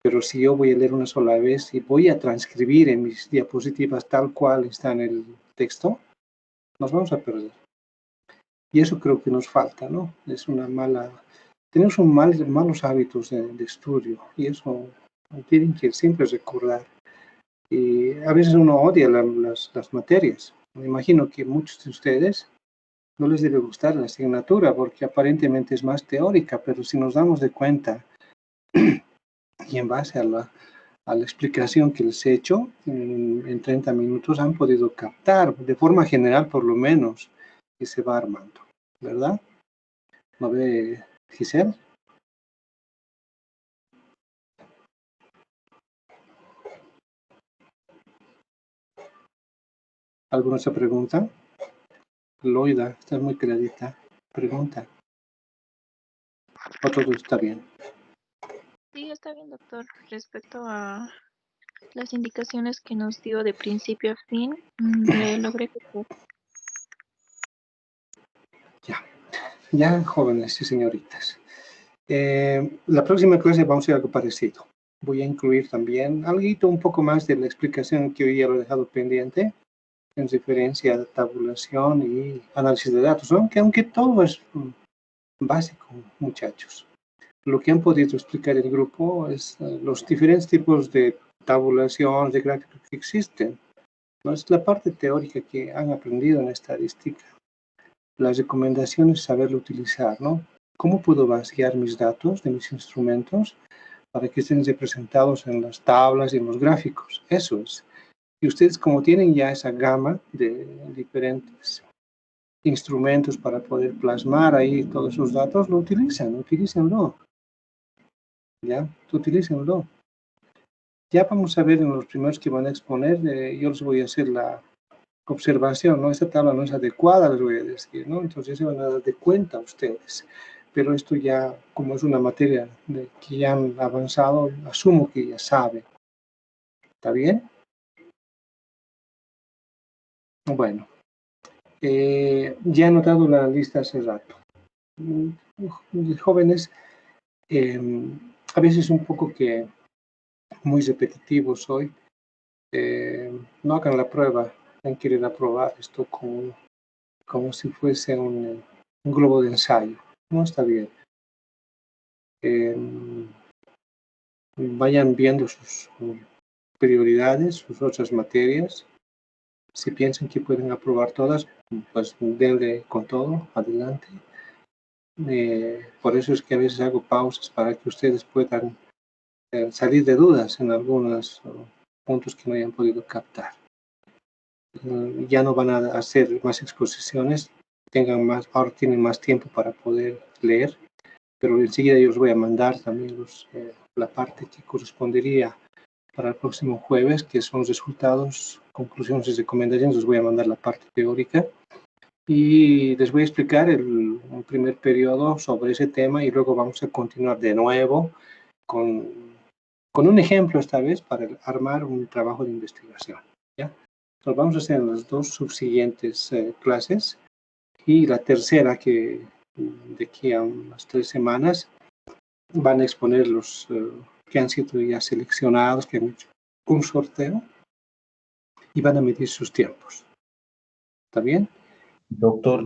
Pero si yo voy a leer una sola vez y voy a transcribir en mis diapositivas tal cual está en el texto, nos vamos a perder. Y eso creo que nos falta, ¿no? Es una mala... Tenemos malos hábitos de estudio y eso tienen que siempre recordar. Y a veces uno odia las materias. Me imagino que muchos de ustedes no les debe gustar la asignatura porque aparentemente es más teórica, pero si nos damos de cuenta y en base a la explicación que les he hecho en 30 minutos han podido captar, de forma general por lo menos, que se va armando, ¿verdad? ¿No ve, Giselle? ¿Alguna otra pregunta? Loida, estás muy clarita. Pregunta. ¿O todo está bien? Sí, está bien, doctor. Respecto a las indicaciones que nos dio de principio a fin, le logré captar. Ya, jóvenes y señoritas. La próxima clase vamos a hacer algo parecido. Voy a incluir también algo un poco más de la explicación que hoy ya lo he dejado pendiente en referencia a tabulación y análisis de datos, aunque todo es básico, muchachos. Lo que han podido explicar el grupo es los diferentes tipos de tabulación, de gráficos que existen. ¿No? Es la parte teórica que han aprendido en estadística. La recomendación es saberlo utilizar, ¿no? ¿Cómo puedo vaciar mis datos de mis instrumentos para que estén representados en las tablas y en los gráficos? Eso es. Y ustedes, como tienen ya esa gama de diferentes instrumentos para poder plasmar ahí todos sus datos, lo utilícenlo. ¿Ya? Utilícenlo. Ya vamos a ver en los primeros que van a exponer, yo les voy a hacer la observación, ¿no? Esta tabla no es adecuada, les voy a decir, ¿no? Entonces se van a dar de cuenta ustedes. Pero esto ya, como es una materia que ya han avanzado, asumo que ya saben. ¿Está bien? Bueno, Ya he anotado la lista hace rato. Jóvenes, a veces un poco que muy repetitivos hoy. No hagan la prueba en querer aprobar esto como si fuese un globo de ensayo. No está bien. Vayan viendo sus prioridades, sus otras materias. Si piensan que pueden aprobar todas, pues denle con todo, adelante. Por eso es que a veces hago pausas para que ustedes puedan salir de dudas en algunos puntos que no hayan podido captar. Ya no van a hacer más exposiciones, ahora tienen más tiempo para poder leer, pero enseguida yo les voy a mandar también la parte que correspondería para el próximo jueves, que son resultados, conclusiones y recomendaciones. Les voy a mandar la parte teórica y les voy a explicar un primer periodo sobre ese tema y luego vamos a continuar de nuevo con un ejemplo esta vez para armar un trabajo de investigación. ¿Ya? Lo vamos a hacer en las dos subsiguientes clases y la tercera que de aquí a unas 3 semanas van a exponer los que han sido ya seleccionados, que han hecho un sorteo y van a medir sus tiempos. ¿Está bien? Doctor,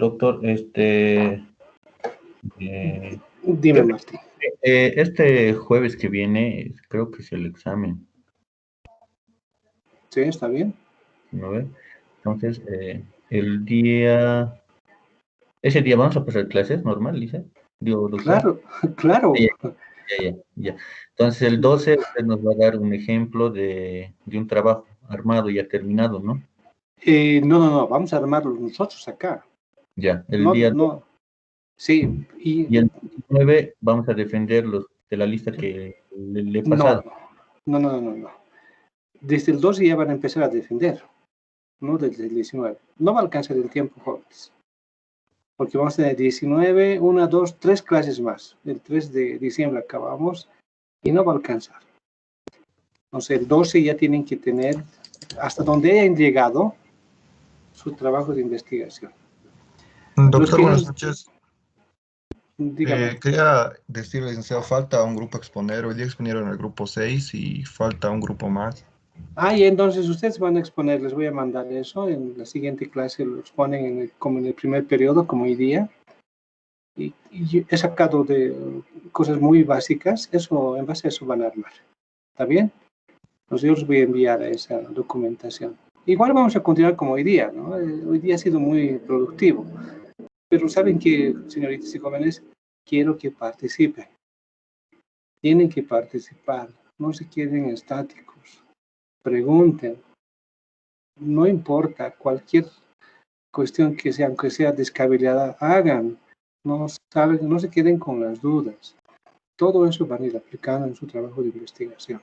dime, Martín. Este jueves que viene creo que es el examen. Sí, está bien. ¿No ve? Entonces, ese día vamos a pasar clases normal, dice. Digo, doctor. Claro. Ya. Entonces, el 12 usted nos va a dar un ejemplo de un trabajo armado ya terminado, ¿no? No, vamos a armarlo nosotros acá. Ya, el día... No. Sí. Y el 19 vamos a defender los de la lista que le he pasado. No. Desde el 12 ya van a empezar a defender, no desde el 19. No va a alcanzar el tiempo, jóvenes. Porque vamos a tener 19, 1, 2, 3 clases más. El 3 de diciembre acabamos y no va a alcanzar. Entonces, el 12 ya tienen que tener, hasta donde hayan llegado, su trabajo de investigación. Doctor, buenas noches. Dígame. Quería decirle, licenciado, falta un grupo a exponer. Hoy día exponieron el grupo 6 y falta un grupo más. Y entonces ustedes van a exponer, les voy a mandar eso, en la siguiente clase lo exponen como en el primer periodo, como hoy día. Y he sacado de cosas muy básicas, en base a eso van a armar. ¿Está bien? Entonces yo les voy a enviar esa documentación. Igual vamos a continuar como hoy día, ¿no? Hoy día ha sido muy productivo. Pero saben que, señoritas y jóvenes, quiero que participen. Tienen que participar, no se queden estáticos. Pregunten. No importa, cualquier cuestión que sea, aunque sea descabellada, hagan. No se queden con las dudas. Todo eso van a ir aplicando en su trabajo de investigación.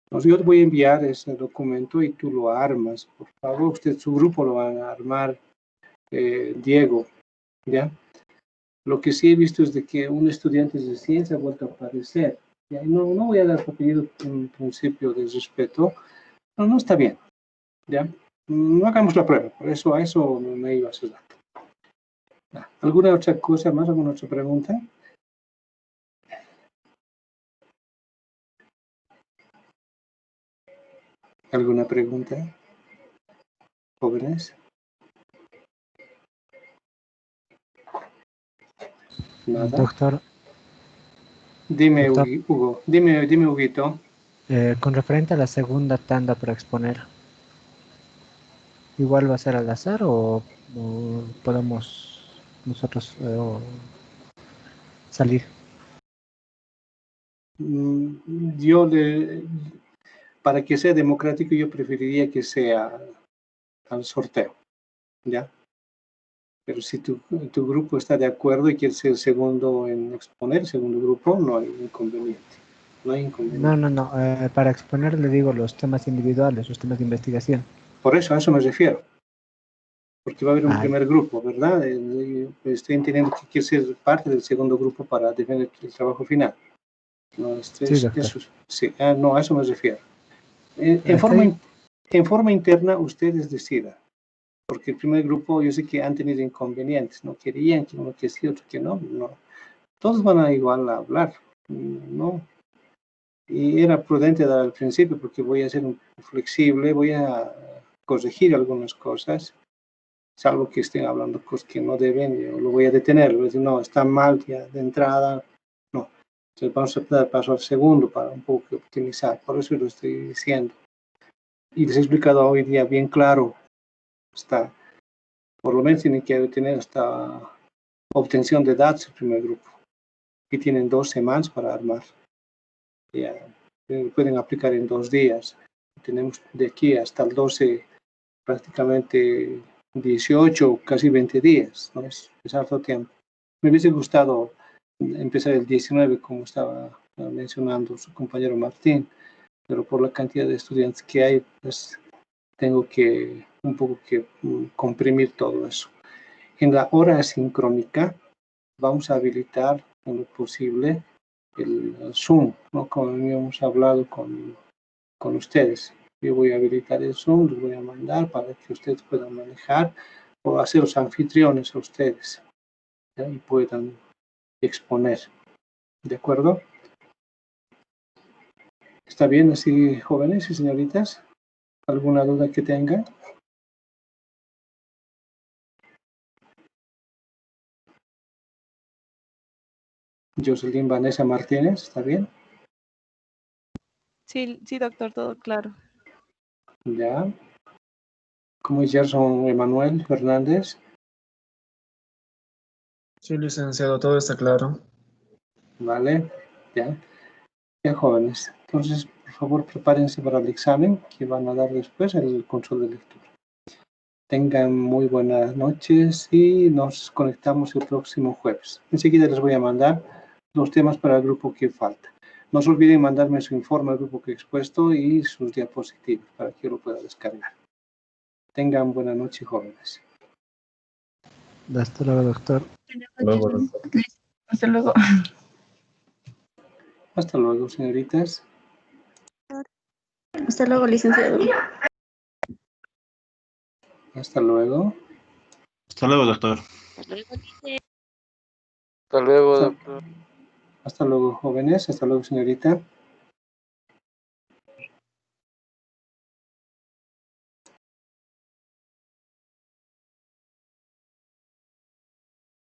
Entonces yo te voy a enviar ese documento y tú lo armas. Por favor, su grupo lo van a armar, Diego. ¿Ya? Lo que sí he visto es de que un estudiante de ciencia ha vuelto a aparecer. ¿Ya? No voy a dar su apellido en principio de respeto. No está bien. ¿Ya? No hagamos la prueba. Por eso a eso me iba a hacer dato. ¿Alguna otra cosa más? ¿Alguna otra pregunta? ¿Alguna pregunta? ¿Jóvenes? ¿Nada? Doctor. Dime, Doctor, Hugo. Dime, Huguito. Con referente a la segunda tanda para exponer, ¿igual va a ser al azar o podemos nosotros salir? Para que sea democrático, yo preferiría que sea al sorteo, ¿ya? Pero si tu grupo está de acuerdo y quiere ser el segundo en exponer, segundo grupo, no hay inconveniente. No. Para exponer le digo los temas individuales, los temas de investigación. Por eso, a eso me refiero. Porque va a haber un primer grupo, ¿verdad? Estoy entendiendo que quiere ser parte del segundo grupo para defender el trabajo final. No, no, a eso me refiero. En forma interna, ustedes decidan. porque el primer grupo yo sé que han tenido inconvenientes, no querían, que uno que sí, otro que no, no. Todos van a igual a hablar, ¿no? Y era prudente dar al principio porque voy a ser flexible, voy a corregir algunas cosas, salvo que estén hablando cosas que no deben, yo lo voy a detener, voy a decir, no, está mal ya de entrada, no. Entonces vamos a dar paso al segundo para un poco optimizar, por eso lo estoy diciendo. Y les he explicado hoy día bien claro, está, por lo menos tienen que tener esta obtención de datos el primer grupo, y tienen 2 semanas para armar. Ya, pueden aplicar en 2 días. Tenemos de aquí hasta el 12 prácticamente 18, casi 20 días, ¿no? Es harto tiempo. Me hubiese gustado empezar el 19, como estaba mencionando su compañero Martín, pero por la cantidad de estudiantes que hay, pues tengo que un poco que comprimir todo eso. En la hora asincrónica vamos a habilitar en lo posible el Zoom, ¿no? Como habíamos hablado con ustedes. Yo voy a habilitar el Zoom, los voy a mandar para que ustedes puedan manejar o hacer los anfitriones a ustedes, ¿ya? Y puedan exponer. ¿De acuerdo? ¿Está bien así, jóvenes y señoritas? ¿Alguna duda que tengan? Jocelyn Vanessa Martínez, ¿está bien? Sí, sí, doctor, todo claro. Ya. ¿Cómo es Gerson Emanuel Fernández? Sí, licenciado, todo está claro. Vale, ya. Ya, jóvenes. Entonces, por favor, prepárense para el examen que van a dar después, el control de lectura. Tengan muy buenas noches y nos conectamos el próximo jueves. Enseguida les voy a mandar los temas para el grupo que falta. No se olviden mandarme su informe al grupo que he expuesto y sus diapositivas para que yo lo pueda descargar. Tengan buena noche, jóvenes. Hasta luego, doctor. Hasta luego. Hasta luego, señoritas. Hasta luego, licenciado. Hasta luego. Hasta luego, doctor. Hasta luego, doctor. Hasta luego, jóvenes. Hasta luego, señorita.